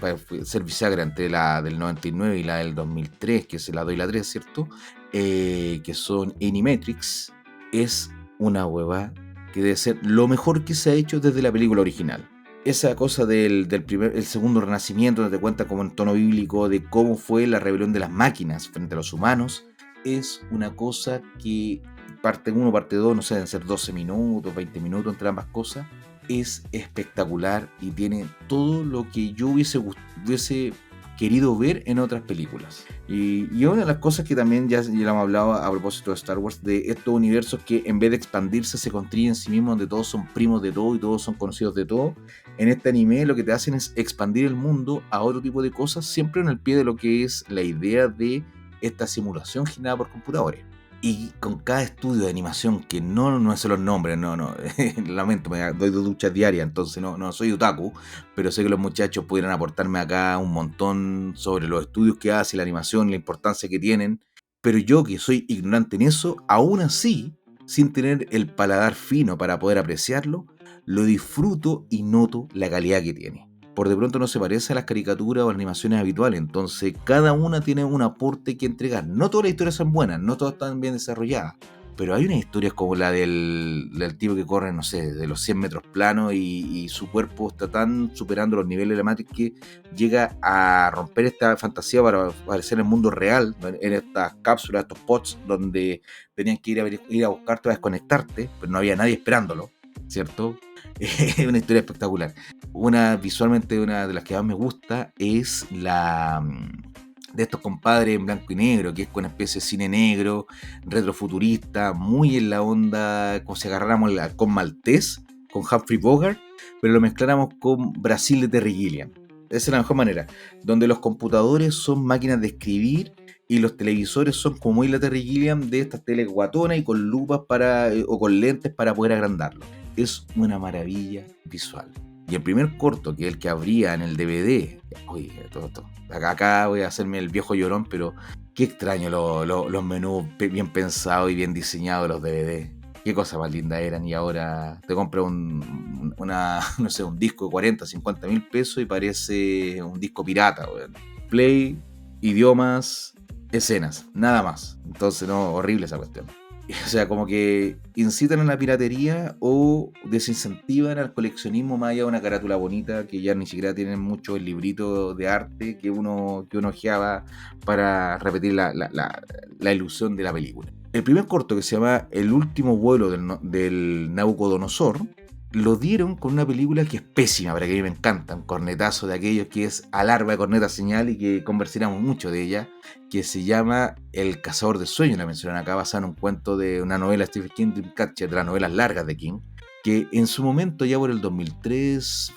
bisagra entre la del 99 y la del 2003, que es la 2 y la 3, ¿cierto? Que son Animatrix, es una hueva que debe ser lo mejor que se ha hecho desde la película original. Esa cosa el segundo renacimiento, donde te cuenta como en tono bíblico de cómo fue la rebelión de las máquinas frente a los humanos, es una cosa que parte 1, parte 2, no sé, deben ser 12 minutos, 20 minutos entre ambas cosas. Es espectacular y tiene todo lo que yo hubiese querido ver en otras películas. Y una de las cosas que también ya lo hemos hablado a propósito de Star Wars, de estos universos que en vez de expandirse se construyen en sí mismos, donde todos son primos de todo y todos son conocidos de todo. En este anime lo que te hacen es expandir el mundo a otro tipo de cosas, siempre en el pie de lo que es la idea de esta simulación generada por computadores. Y con cada estudio de animación, que no sé los nombres, no, lamento, me doy 2 duchas diarias, entonces no soy otaku, pero sé que los muchachos pudieran aportarme acá un montón sobre los estudios que hace, la animación, la importancia que tienen, pero yo que soy ignorante en eso, aún así, sin tener el paladar fino para poder apreciarlo, lo disfruto y noto la calidad que tiene. Por de pronto no se parece a las caricaturas o animaciones habituales, entonces cada una tiene un aporte que entregar. No todas las historias son buenas, no todas están bien desarrolladas, pero hay unas historias como la del tipo que corre, no sé, de los 100 metros planos y su cuerpo está tan superando los niveles de la Matrix que llega a romper esta fantasía para aparecer en el mundo real, en estas cápsulas, estos pods, donde tenían que ir a buscarte, a desconectarte, pero no había nadie esperándolo, ¿cierto? Es una historia espectacular. Visualmente una de las que más me gusta es la de estos compadres en blanco y negro, que es con una especie de cine negro, retrofuturista, muy en la onda, como si agarráramos con Maltés, con Humphrey Bogart, pero lo mezcláramos con Brasil de Terry Gilliam. Esa es la mejor manera, donde los computadores son máquinas de escribir y los televisores son como muy la Terry Gilliam de estas teles guatonas y con lupas o con lentes para poder agrandarlo. Es una maravilla visual. Y el primer corto, que es el que abría en el DVD, oye, todo. Acá voy a hacerme el viejo llorón, pero qué extraño los menús bien pensados y bien diseñados de los DVD. Qué cosas más lindas eran, y ahora te compras un disco de 40, 50 mil pesos y parece un disco pirata, weón. Play, idiomas, escenas, nada más. Entonces, no, horrible esa cuestión. O sea, como que incitan a la piratería o desincentivan al coleccionismo más allá de una carátula bonita, que ya ni siquiera tienen mucho el librito de arte que uno ojeaba para repetir la ilusión de la película. El primer corto, que se llama El último vuelo del Nabucodonosor, lo dieron con una película que es pésima, para que a mí me encanta, un cornetazo de aquellos que es alarma de corneta señal y que conversaremos mucho de ella, que se llama El cazador de sueños, la mencionan acá, basada en un cuento de una novela de Stephen King, Dreamcatcher, de las novelas largas de King, que en su momento, ya por el 2003,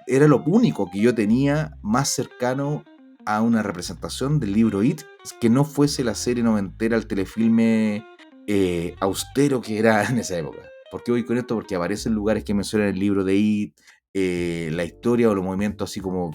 era lo único que yo tenía más cercano a una representación del libro It, que no fuese la serie noventera, el telefilme austero que era en esa época. ¿Por qué voy con esto? Porque aparecen lugares que mencionan el libro de It, la historia o los movimientos así como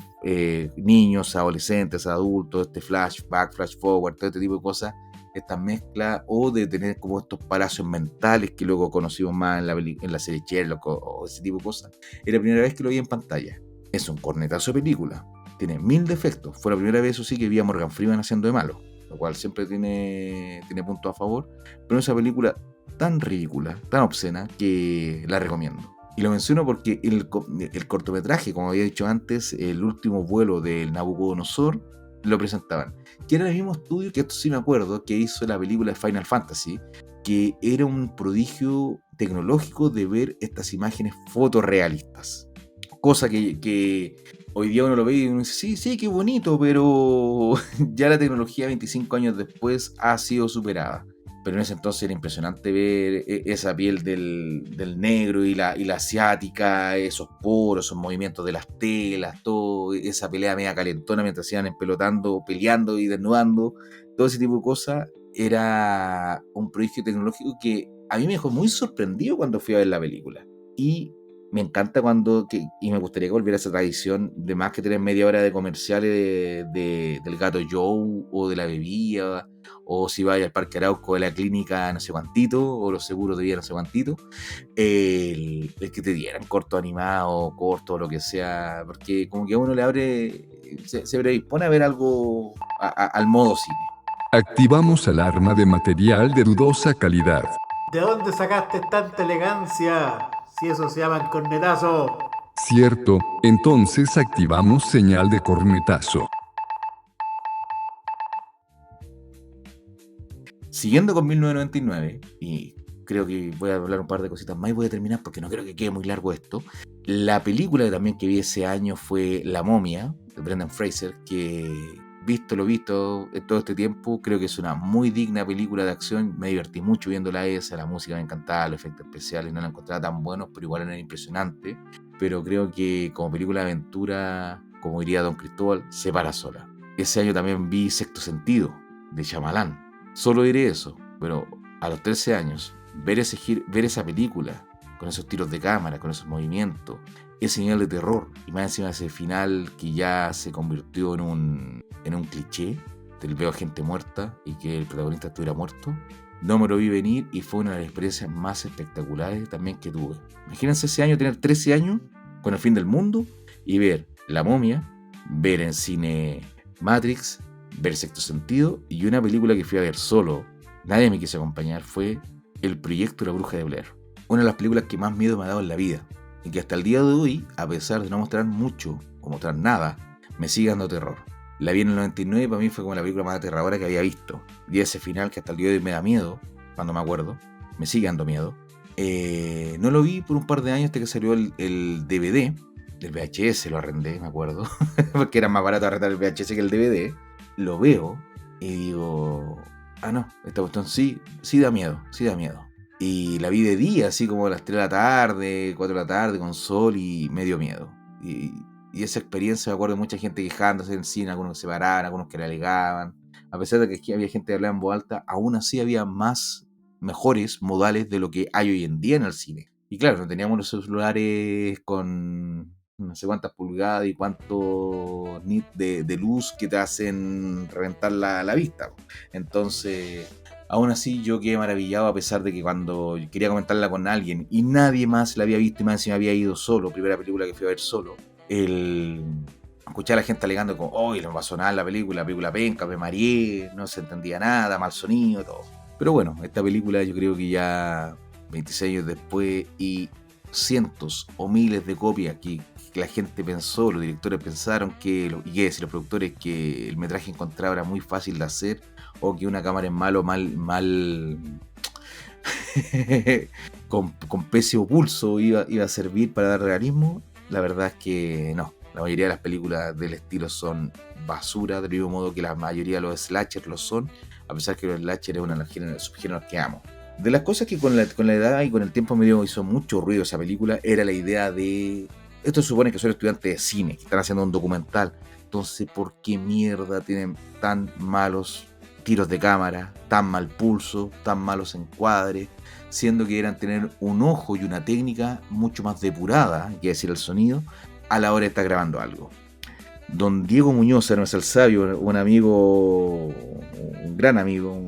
niños, adolescentes, adultos, este flashback, flash forward, todo este tipo de cosas, esta mezcla, o de tener como estos palacios mentales que luego conocimos más en la serie Sherlock o ese tipo de cosas. Era la primera vez que lo vi en pantalla. Es un cornetazo de película, tiene 1000 defectos. Fue la primera vez, eso sí, que vi a Morgan Freeman haciendo de malo, lo cual siempre tiene puntos a favor, pero esa película tan ridícula, tan obscena, que la recomiendo. Y lo menciono porque el cortometraje, como había dicho antes, El último vuelo del Nabucodonosor, lo presentaban, que era el mismo estudio, que esto sí me acuerdo, que hizo la película de Final Fantasy, que era un prodigio tecnológico de ver estas imágenes fotorrealistas. Cosa que hoy día uno lo ve y uno dice, sí, qué bonito, pero ya la tecnología 25 años después ha sido superada. Pero en ese entonces era impresionante ver esa piel del negro y la asiática, esos poros, esos movimientos de las telas, todo esa pelea media calentona mientras se iban empelotando, peleando y desnudando, todo ese tipo de cosas. Era un prodigio tecnológico que a mí me dejó muy sorprendido cuando fui a ver la película. Y me encanta y me gustaría que volviera a esa tradición de más que tener media hora de comerciales del Gato Joe o de la bebida, o si vaya al Parque Arauco de la clínica no sé cuantito, o los seguros de vida no sé cuantito, el que te dieran corto animado, corto, lo que sea, porque como que a uno le abre, se predispone a ver algo al modo cine. Activamos alarma de material de dudosa calidad. ¿De dónde sacaste tanta elegancia? Si eso se llama cornetazo. Cierto, entonces activamos señal de cornetazo. Siguiendo con 1999, y creo que voy a hablar un par de cositas más y voy a terminar porque no creo que quede muy largo esto. La película también que vi ese año fue La momia, de Brendan Fraser, que visto lo visto en todo este tiempo, creo que es una muy digna película de acción. Me divertí mucho viéndola esa, la música me encantaba, los efectos especiales no la encontraba tan buenos, pero igual eran impresionantes. Pero creo que como película de aventura, como diría Don Cristóbal, se para sola. Ese año también vi Sexto Sentido, de Shyamalan. Solo diré eso, pero a los 13 años, ver esa película, con esos tiros de cámara, con esos movimientos, ese nivel de terror, y más encima ese final que ya se convirtió en un cliché, del veo gente muerta y que el protagonista estuviera muerto, no me lo vi venir y fue una de las experiencias más espectaculares también que tuve. Imagínense ese año, tener 13 años, con el fin del mundo, y ver La Momia, ver en cine Matrix, ver Sexto Sentido, y una película que fui a ver solo, nadie me quiso acompañar, fue El Proyecto La Bruja de Blair. Una de las películas que más miedo me ha dado en la vida, y que hasta el día de hoy, a pesar de no mostrar mucho o mostrar nada, me sigue dando terror. La vi en el 99 y para mí fue como la película más aterradora que había visto. Y ese final que hasta el día de hoy me da miedo, cuando me acuerdo, me sigue dando miedo. No lo vi por un par de años hasta que salió el DVD. Del VHS lo arrendé, me acuerdo, porque era más barato arrendar el VHS que el DVD. Lo veo y digo, no, esta cuestión sí da miedo, sí da miedo. Y la vi de día, así como a las 3 de la tarde, 4 de la tarde, con sol, y me dio miedo. Y esa experiencia, me acuerdo de mucha gente quejándose en el cine, algunos que se paraban, algunos que le alegaban. A pesar de que aquí había gente que hablaba en voz alta, aún así había mejores modales de lo que hay hoy en día en el cine. Y claro, no teníamos los celulares con no sé cuántas pulgadas y cuánto nit de luz que te hacen reventar la vista. Entonces, aún así yo quedé maravillado, a pesar de que cuando quería comentarla con alguien y nadie más la había visto y más encima había ido solo, primera película que fui a ver solo, escuchar a la gente alegando como, no pasó nada en la película penca, me mareé, no se entendía nada, mal sonido, todo. Pero bueno, esta película yo creo que ya 26 años después y cientos o miles de copias que la gente pensó, los directores pensaron y los productores, que el metraje encontrado era muy fácil de hacer, o que una cámara en mal con pésimo pulso iba a servir para dar realismo. La verdad es que no. La mayoría de las películas del estilo son basura, del mismo modo que la mayoría de los slashers lo son, a pesar que los slashers es uno de los subgéneros que amo. De las cosas que con la edad y con el tiempo me hizo mucho ruido esa película, era la idea de... Esto se supone que son estudiantes de cine, que están haciendo un documental. Entonces, ¿por qué mierda tienen tan malos tiros de cámara, tan mal pulso, tan malos encuadres? Siendo que eran tener un ojo y una técnica mucho más depurada, que decir el sonido, a la hora de estar grabando algo. Don Diego Muñoz, no es el sabio, un amigo, un gran amigo,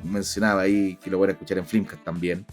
mencionaba ahí que lo voy a escuchar en Flimcast también.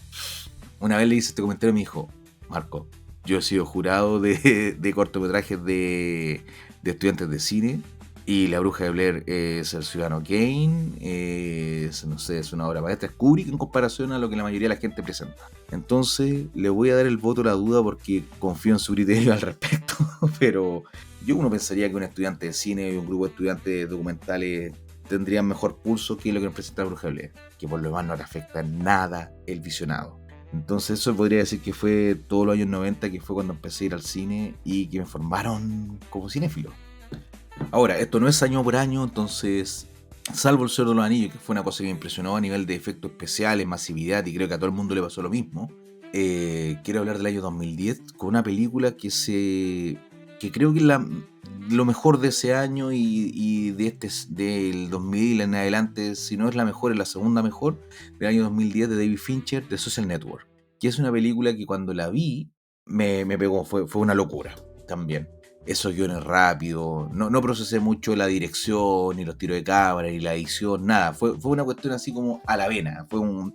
Una vez le hice este comentario y me dijo, Marco, yo he sido jurado de cortometrajes de estudiantes de cine, y La Bruja de Blair es El Ciudadano Kane, es una obra maestra, es Kubrick en comparación a lo que la mayoría de la gente presenta. Entonces le voy a dar el voto a la duda porque confío en su criterio al respecto, pero uno pensaría que un estudiante de cine y un grupo de estudiantes documentales tendrían mejor pulso que lo que nos presenta La Bruja de Blair, que por lo demás no le afecta nada el visionado. Entonces eso podría decir que fue todos los años 90, que fue cuando empecé a ir al cine y que me formaron como cinéfilo. Ahora, esto no es año por año, entonces, salvo El Señor de los Anillos, que fue una cosa que me impresionó a nivel de efectos especiales, masividad, y creo que a todo el mundo le pasó lo mismo, quiero hablar del año 2010, con una película que creo que es lo mejor de ese año y del 2000 en adelante, si no es la mejor, es la segunda mejor, del año 2010, de David Fincher, de Social Network, que es una película que cuando la vi me pegó, fue una locura también. Esos guiones rápidos, no procesé mucho la dirección, ni los tiros de cámara, ni la edición, nada. Fue una cuestión así como a la vena. Fue un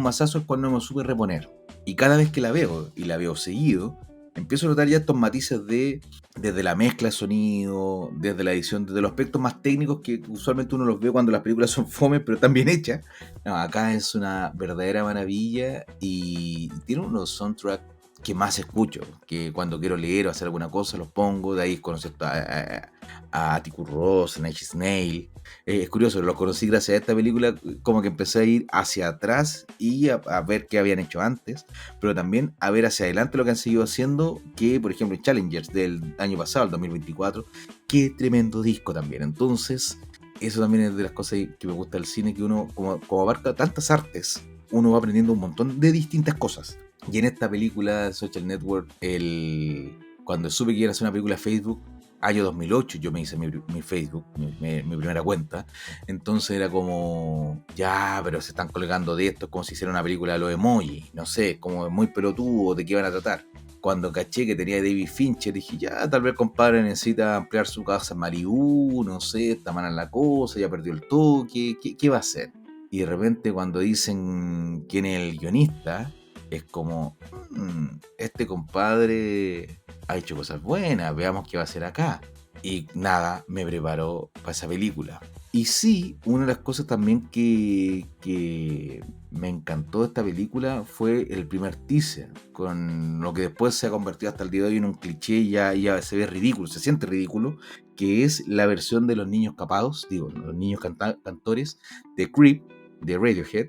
mazazo cuando me supe reponer. Y cada vez que la veo, y la veo seguido, empiezo a notar ya estos matices desde la mezcla de sonido, desde la edición, desde los aspectos más técnicos que usualmente uno los ve cuando las películas son fomes, pero están bien hechas. No, acá es una verdadera maravilla y tiene unos soundtracks que más escucho, que cuando quiero leer o hacer alguna cosa los pongo. De ahí conocí a Atticus Ross, Nine Inch Nails. Es curioso, los conocí gracias a esta película, como que empecé a ir hacia atrás y a ver qué habían hecho antes, pero también a ver hacia adelante lo que han seguido haciendo, que por ejemplo Challengers del año pasado, el 2024, qué tremendo disco también. Entonces eso también es de las cosas que me gusta del cine, que uno como abarca tantas artes, uno va aprendiendo un montón de distintas cosas. Y en esta película, Social Network, cuando supe que iba a hacer una película de Facebook, año 2008 yo me hice mi Facebook, mi primera cuenta. Entonces era como, ya, pero se están colgando de esto, es como si hiciera una película de los emojis, no sé, como muy pelotudo, de qué iban a tratar. Cuando caché que tenía David Fincher, dije, ya, tal vez compadre necesita ampliar su casa en Malibu, no sé, está mala la cosa, ya perdió el toque, ¿qué va a hacer? Y de repente cuando dicen quién es el guionista, es como, este compadre ha hecho cosas buenas, veamos qué va a hacer acá. Y nada, me preparó para esa película. Y sí, una de las cosas también que me encantó de esta película fue el primer teaser, con lo que después se ha convertido hasta el día de hoy en un cliché y ya se ve ridículo, se siente ridículo, que es la versión de los niños capados, digo, los niños cantores de Creep, de Radiohead,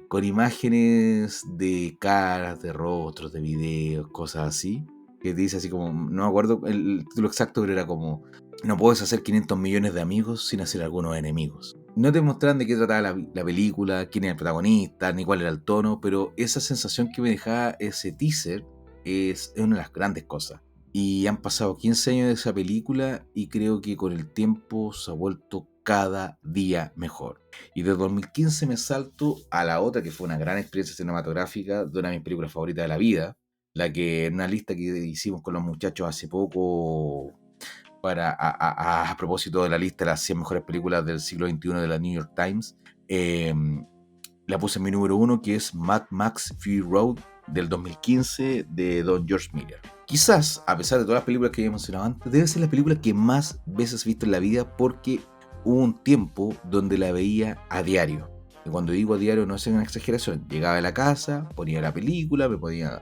con imágenes de caras, de rostros, de videos, cosas así, que dice así como, no me acuerdo el título exacto, pero era como, no puedes hacer 500 millones de amigos sin hacer algunos enemigos. No te mostraban de qué trataba la película, quién era el protagonista, ni cuál era el tono, pero esa sensación que me dejaba ese teaser es una de las grandes cosas. Y han pasado 15 años de esa película y creo que con el tiempo se ha vuelto cada día mejor. Y de 2015 me salto a la otra que fue una gran experiencia cinematográfica de una de mis películas favoritas de la vida, la que en una lista que hicimos con los muchachos hace poco a propósito de la lista de las 100 mejores películas del siglo XXI de la New York Times, la puse en mi número 1, que es Mad Max Fury Road del 2015 de Don George Miller. Quizás, a pesar de todas las películas que había mencionado antes, debe ser la película que más veces he visto en la vida porque hubo un tiempo donde la veía a diario. Y cuando digo a diario no es una exageración. Llegaba a la casa, ponía la película, me ponía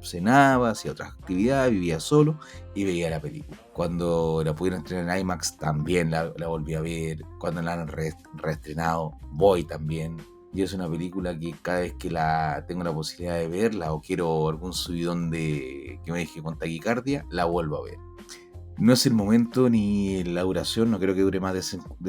cenaba, hacía otras actividades, vivía solo y veía la película. Cuando la pudieron estrenar en IMAX también la volví a ver. Cuando la han reestrenado, voy también. Y es una película que cada vez que tengo la posibilidad de verla o quiero algún subidón que me deje con taquicardia, la vuelvo a ver. No es el momento ni la duración, no creo que dure más de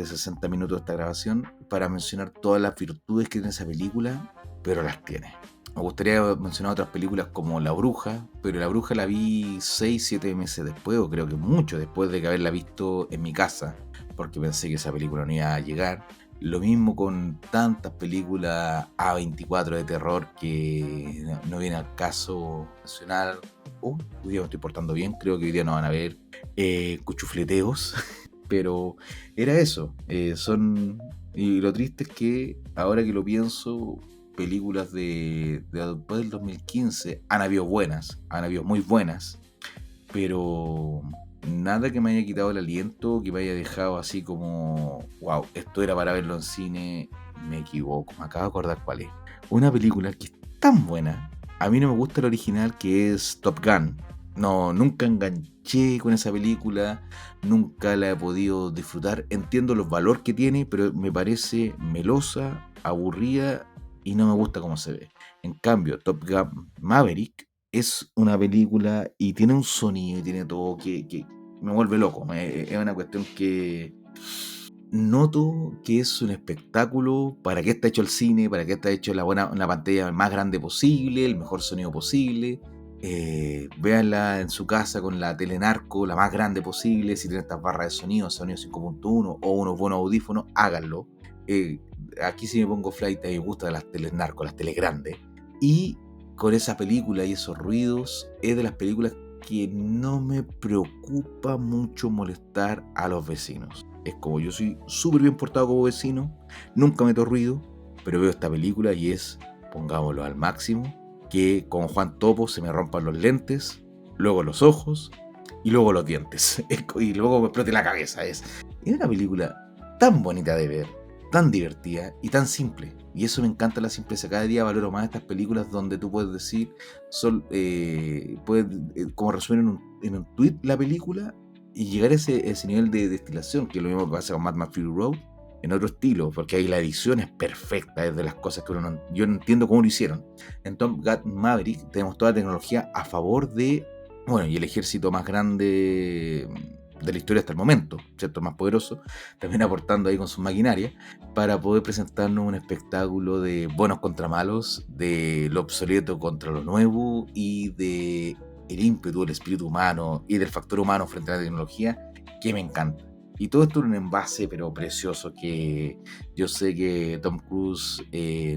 60 minutos esta grabación, para mencionar todas las virtudes que tiene esa película, pero las tiene. Me gustaría mencionar otras películas como La Bruja, pero La Bruja la vi 6-7 meses después, o creo que mucho después de que haberla visto en mi casa, porque pensé que esa película no iba a llegar. Lo mismo con tantas películas A24 de terror que no viene al caso mencionar. Hoy día me estoy portando bien, creo que hoy día no van a ver cuchufleteos, pero era eso. Y lo triste es que ahora que lo pienso, películas de después del 2015 han habido buenas, han habido muy buenas, pero nada que me haya quitado el aliento, que me haya dejado así como, wow, esto era para verlo en cine. Me equivoco, me acabo de acordar cuál es. Una película que es tan buena. A mí no me gusta el original, que es Top Gun. No, nunca enganché con esa película, nunca la he podido disfrutar. Entiendo los valores que tiene, pero me parece melosa, aburrida y no me gusta cómo se ve. En cambio, Top Gun Maverick es una película y tiene un sonido y tiene todo que me vuelve loco. Es una cuestión que noto que es un espectáculo. ¿Para qué está hecho el cine? ¿Para qué está hecho una pantalla más grande posible, el mejor sonido posible? Véanla en su casa con la tele narco, la más grande posible. Si tienen estas barras de sonido 5.1 o unos buenos audífonos, háganlo. Aquí sí me pongo flight, a mí me gustan las teles narco, las teles grandes. Y con esa película y esos ruidos, es de las películas que no me preocupa mucho molestar a los vecinos. Es como yo soy súper bien portado como vecino, nunca meto ruido, pero veo esta película y es, pongámoslo al máximo, que con Juan Topo se me rompan los lentes, luego los ojos y luego los dientes. Y luego me explote la cabeza. Es una película tan bonita de ver, tan divertida y tan simple. Y eso me encanta, la simpleza. Cada día valoro más estas películas donde tú puedes decir, puedes como resumir en un tweet la película y llegar a ese nivel de destilación, que es lo mismo que pasa con Mad Max Fury Road, en otro estilo, porque ahí la edición es perfecta, es de las cosas que yo no entiendo cómo lo hicieron. En Top Gun Maverick tenemos toda la tecnología a favor de, bueno, y el ejército más grande de la historia hasta el momento, ¿cierto? Más poderoso, también aportando ahí con sus maquinarias, para poder presentarnos un espectáculo de buenos contra malos, de lo obsoleto contra lo nuevo, y de el ímpetu, el espíritu humano y del factor humano frente a la tecnología, que me encanta. Y todo esto en un envase, pero precioso, que yo sé que Tom Cruise,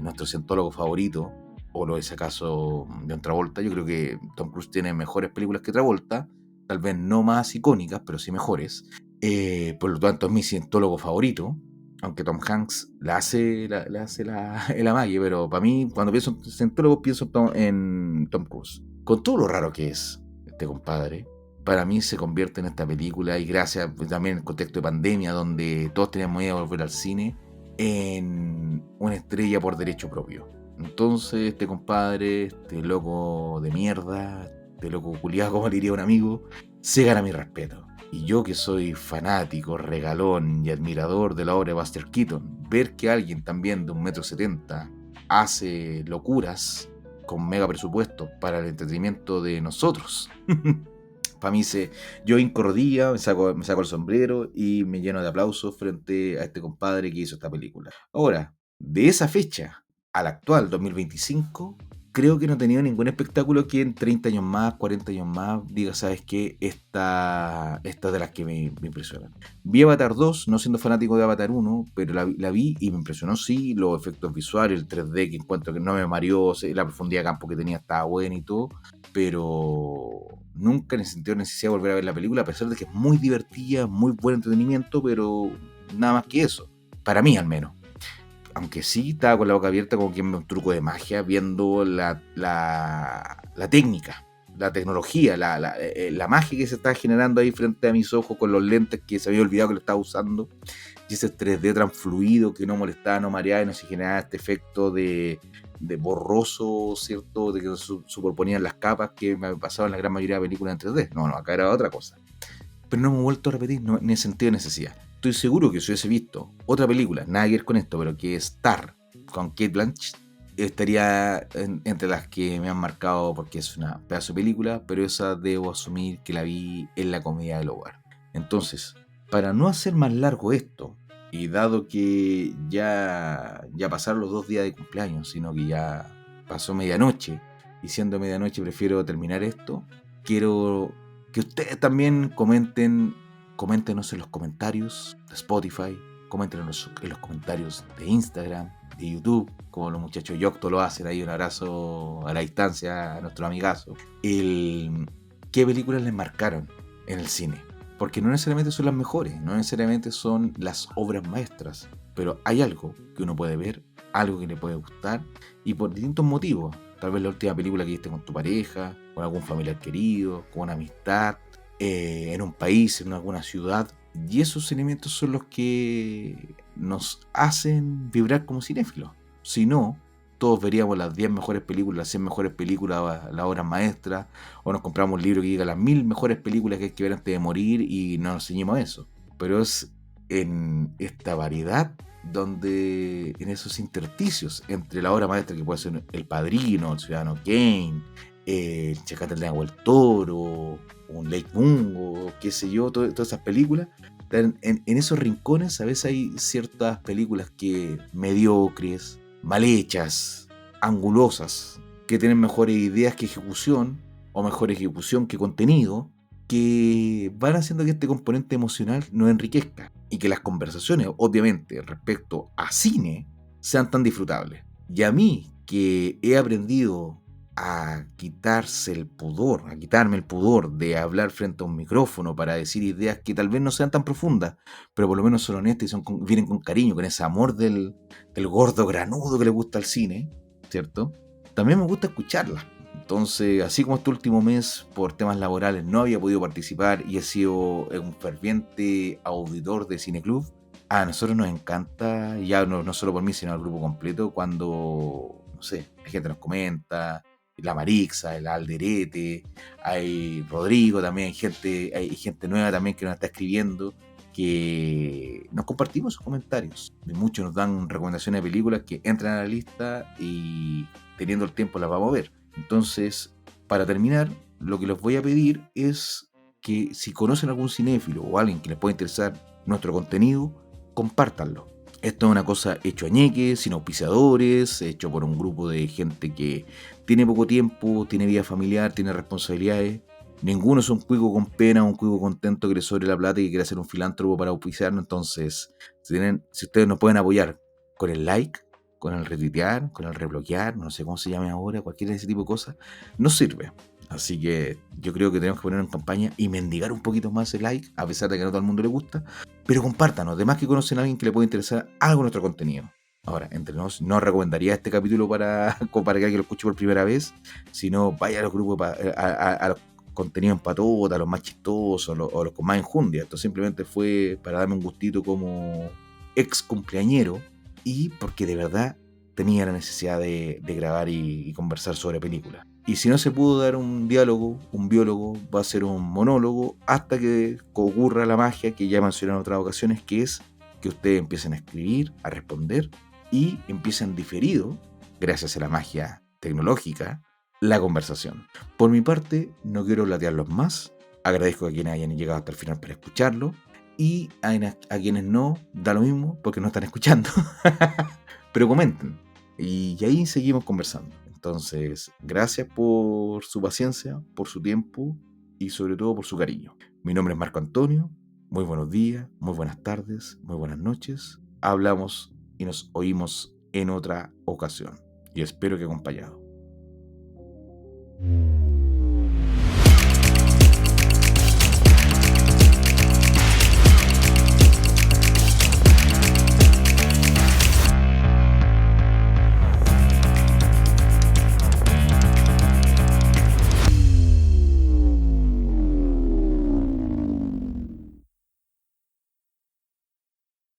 nuestro cientólogo favorito, o lo es acaso de Travolta. Yo creo que Tom Cruise tiene mejores películas que Travolta, tal vez no más icónicas, pero sí mejores. Por lo tanto, es mi cientólogo favorito, aunque Tom Hanks el amague, pero para mí, cuando pienso en cientólogo, pienso en Tom Cruise. Con todo lo raro que es este compadre, para mí se convierte en esta película, y gracias también en el contexto de pandemia, donde todos teníamos miedo de volver al cine, en una estrella por derecho propio. Entonces, este compadre, este loco de mierda, este loco culiado, como diría un amigo, se gana mi respeto. Y yo, que soy fanático, regalón y admirador de la obra de Buster Keaton, ver que alguien también de 1,70 m hace locuras con mega presupuesto para el entretenimiento de nosotros. Para mí, yo hinco rodilla, me saco el sombrero y me lleno de aplausos frente a este compadre que hizo esta película. Ahora, de esa fecha al actual 2025, creo que no he tenido ningún espectáculo que en 30 años más, 40 años más, diga, ¿sabes qué? Esta es de las que me impresionan. Vi Avatar 2, no siendo fanático de Avatar 1, pero la vi y me impresionó, sí, los efectos visuales, el 3D que encuentro que no me mareó, la profundidad de campo que tenía estaba buena y todo, pero nunca he sentido necesidad de volver a ver la película, a pesar de que es muy divertida, muy buen entretenimiento, pero nada más que eso, para mí al menos. Aunque sí estaba con la boca abierta como quien ve un truco de magia, viendo la técnica, la tecnología, la magia que se está generando ahí frente a mis ojos con los lentes que se había olvidado que lo estaba usando, y ese 3D tan fluido que no molestaba, no mareaba y no se generaba este efecto de borroso, ¿cierto? De que se superponían las capas que me pasaba en la gran mayoría de películas en 3D. No, acá era otra cosa. Pero no me he vuelto a repetir, no, ni en sentido de necesidad. Estoy seguro que si hubiese visto otra película, nada que ver con esto, pero que es Tar, con Cate Blanchett, estaría entre las que me han marcado porque es una pedazo de película, pero esa debo asumir que la vi en la comedia del hogar. Entonces, para no hacer más largo esto, y dado que ya pasaron los 2 días de cumpleaños, sino que ya pasó medianoche, y siendo medianoche prefiero terminar esto, quiero que ustedes también coméntenos en los comentarios de Spotify, coméntenos en los comentarios de Instagram, de YouTube, como los muchachos Yocto lo hacen ahí, un abrazo a la distancia a nuestro amigazo. ¿Qué películas les marcaron en el cine? Porque no necesariamente son las mejores, no necesariamente son las obras maestras, pero hay algo que uno puede ver, algo que le puede gustar, y por distintos motivos. Tal vez la última película que viste con tu pareja, con algún familiar querido, con una amistad, en un país, en alguna ciudad. Y esos elementos son los que nos hacen vibrar como cinéfilos. Si no, todos veríamos las 10 mejores películas, las 100 mejores películas, las obras maestras, o nos compramos un libro que diga las 1000 mejores películas que hay que ver antes de morir y nos ceñimos a eso. Pero es en esta variedad donde, en esos intersticios entre la obra maestra que puede ser El Padrino, El Ciudadano Kane, el Chacate del Agua, el Toro, un Lake Mungo, qué sé yo, todas esas películas, en esos rincones a veces hay ciertas películas que mediocres, mal hechas, angulosas, que tienen mejores ideas que ejecución, o mejor ejecución que contenido, que van haciendo que este componente emocional nos enriquezca y que las conversaciones, obviamente, respecto a cine, sean tan disfrutables. Y a mí, que he aprendido a quitarme el pudor de hablar frente a un micrófono para decir ideas que tal vez no sean tan profundas, pero por lo menos son honestas y vienen con cariño, con ese amor del gordo granudo que le gusta al cine, ¿cierto? También me gusta escucharlas. Entonces, así como este último mes, por temas laborales, no había podido participar y he sido un ferviente auditor de Cineclub, a nosotros nos encanta, ya no solo por mí, sino al grupo completo, cuando, no sé, la gente nos comenta, la Marixa, el Alderete, hay Rodrigo también, hay gente nueva también que nos está escribiendo, que nos compartimos sus comentarios. Y muchos nos dan recomendaciones de películas que entran a la lista y teniendo el tiempo las vamos a ver. Entonces, para terminar, lo que les voy a pedir es que si conocen algún cinéfilo o alguien que les pueda interesar nuestro contenido, compártanlo. Esto es una cosa hecho a ñeque, sin auspiciadores, hecho por un grupo de gente que tiene poco tiempo, tiene vida familiar, tiene responsabilidades. Ninguno es un cuico con pena, un cuico contento que le sobre la plata y que quiere ser un filántropo para auspiciarnos. Entonces, si ustedes nos pueden apoyar con el like, con el retuitear, con el rebloquear, no sé cómo se llame ahora, cualquier de ese tipo de cosas, nos sirve. Así que yo creo que tenemos que poner en campaña y mendigar un poquito más el like, a pesar de que no a todo el mundo le gusta. Pero compártanos, además que conocen a alguien que le puede interesar algo de nuestro contenido. Ahora, entre nos, no recomendaría este capítulo para que alguien lo escuche por primera vez, sino vaya a los grupos, a los contenidos en patota, a los más chistosos, o los con más enjundia. Esto simplemente fue para darme un gustito como ex cumpleañero y porque de verdad tenía la necesidad de grabar y conversar sobre películas. Y si no se pudo dar un diálogo, un biólogo va a ser un monólogo hasta que ocurra la magia que ya mencioné en otras ocasiones, que es que ustedes empiecen a escribir, a responder y empiecen diferido, gracias a la magia tecnológica, la conversación. Por mi parte, no quiero latearlos más. Agradezco a quienes hayan llegado hasta el final para escucharlo y a quienes no, da lo mismo porque no están escuchando. Pero comenten y ahí seguimos conversando. Entonces, gracias por su paciencia, por su tiempo y sobre todo por su cariño. Mi nombre es Marco Antonio. Muy buenos días, muy buenas tardes, muy buenas noches. Hablamos y nos oímos en otra ocasión. Y espero que acompañado.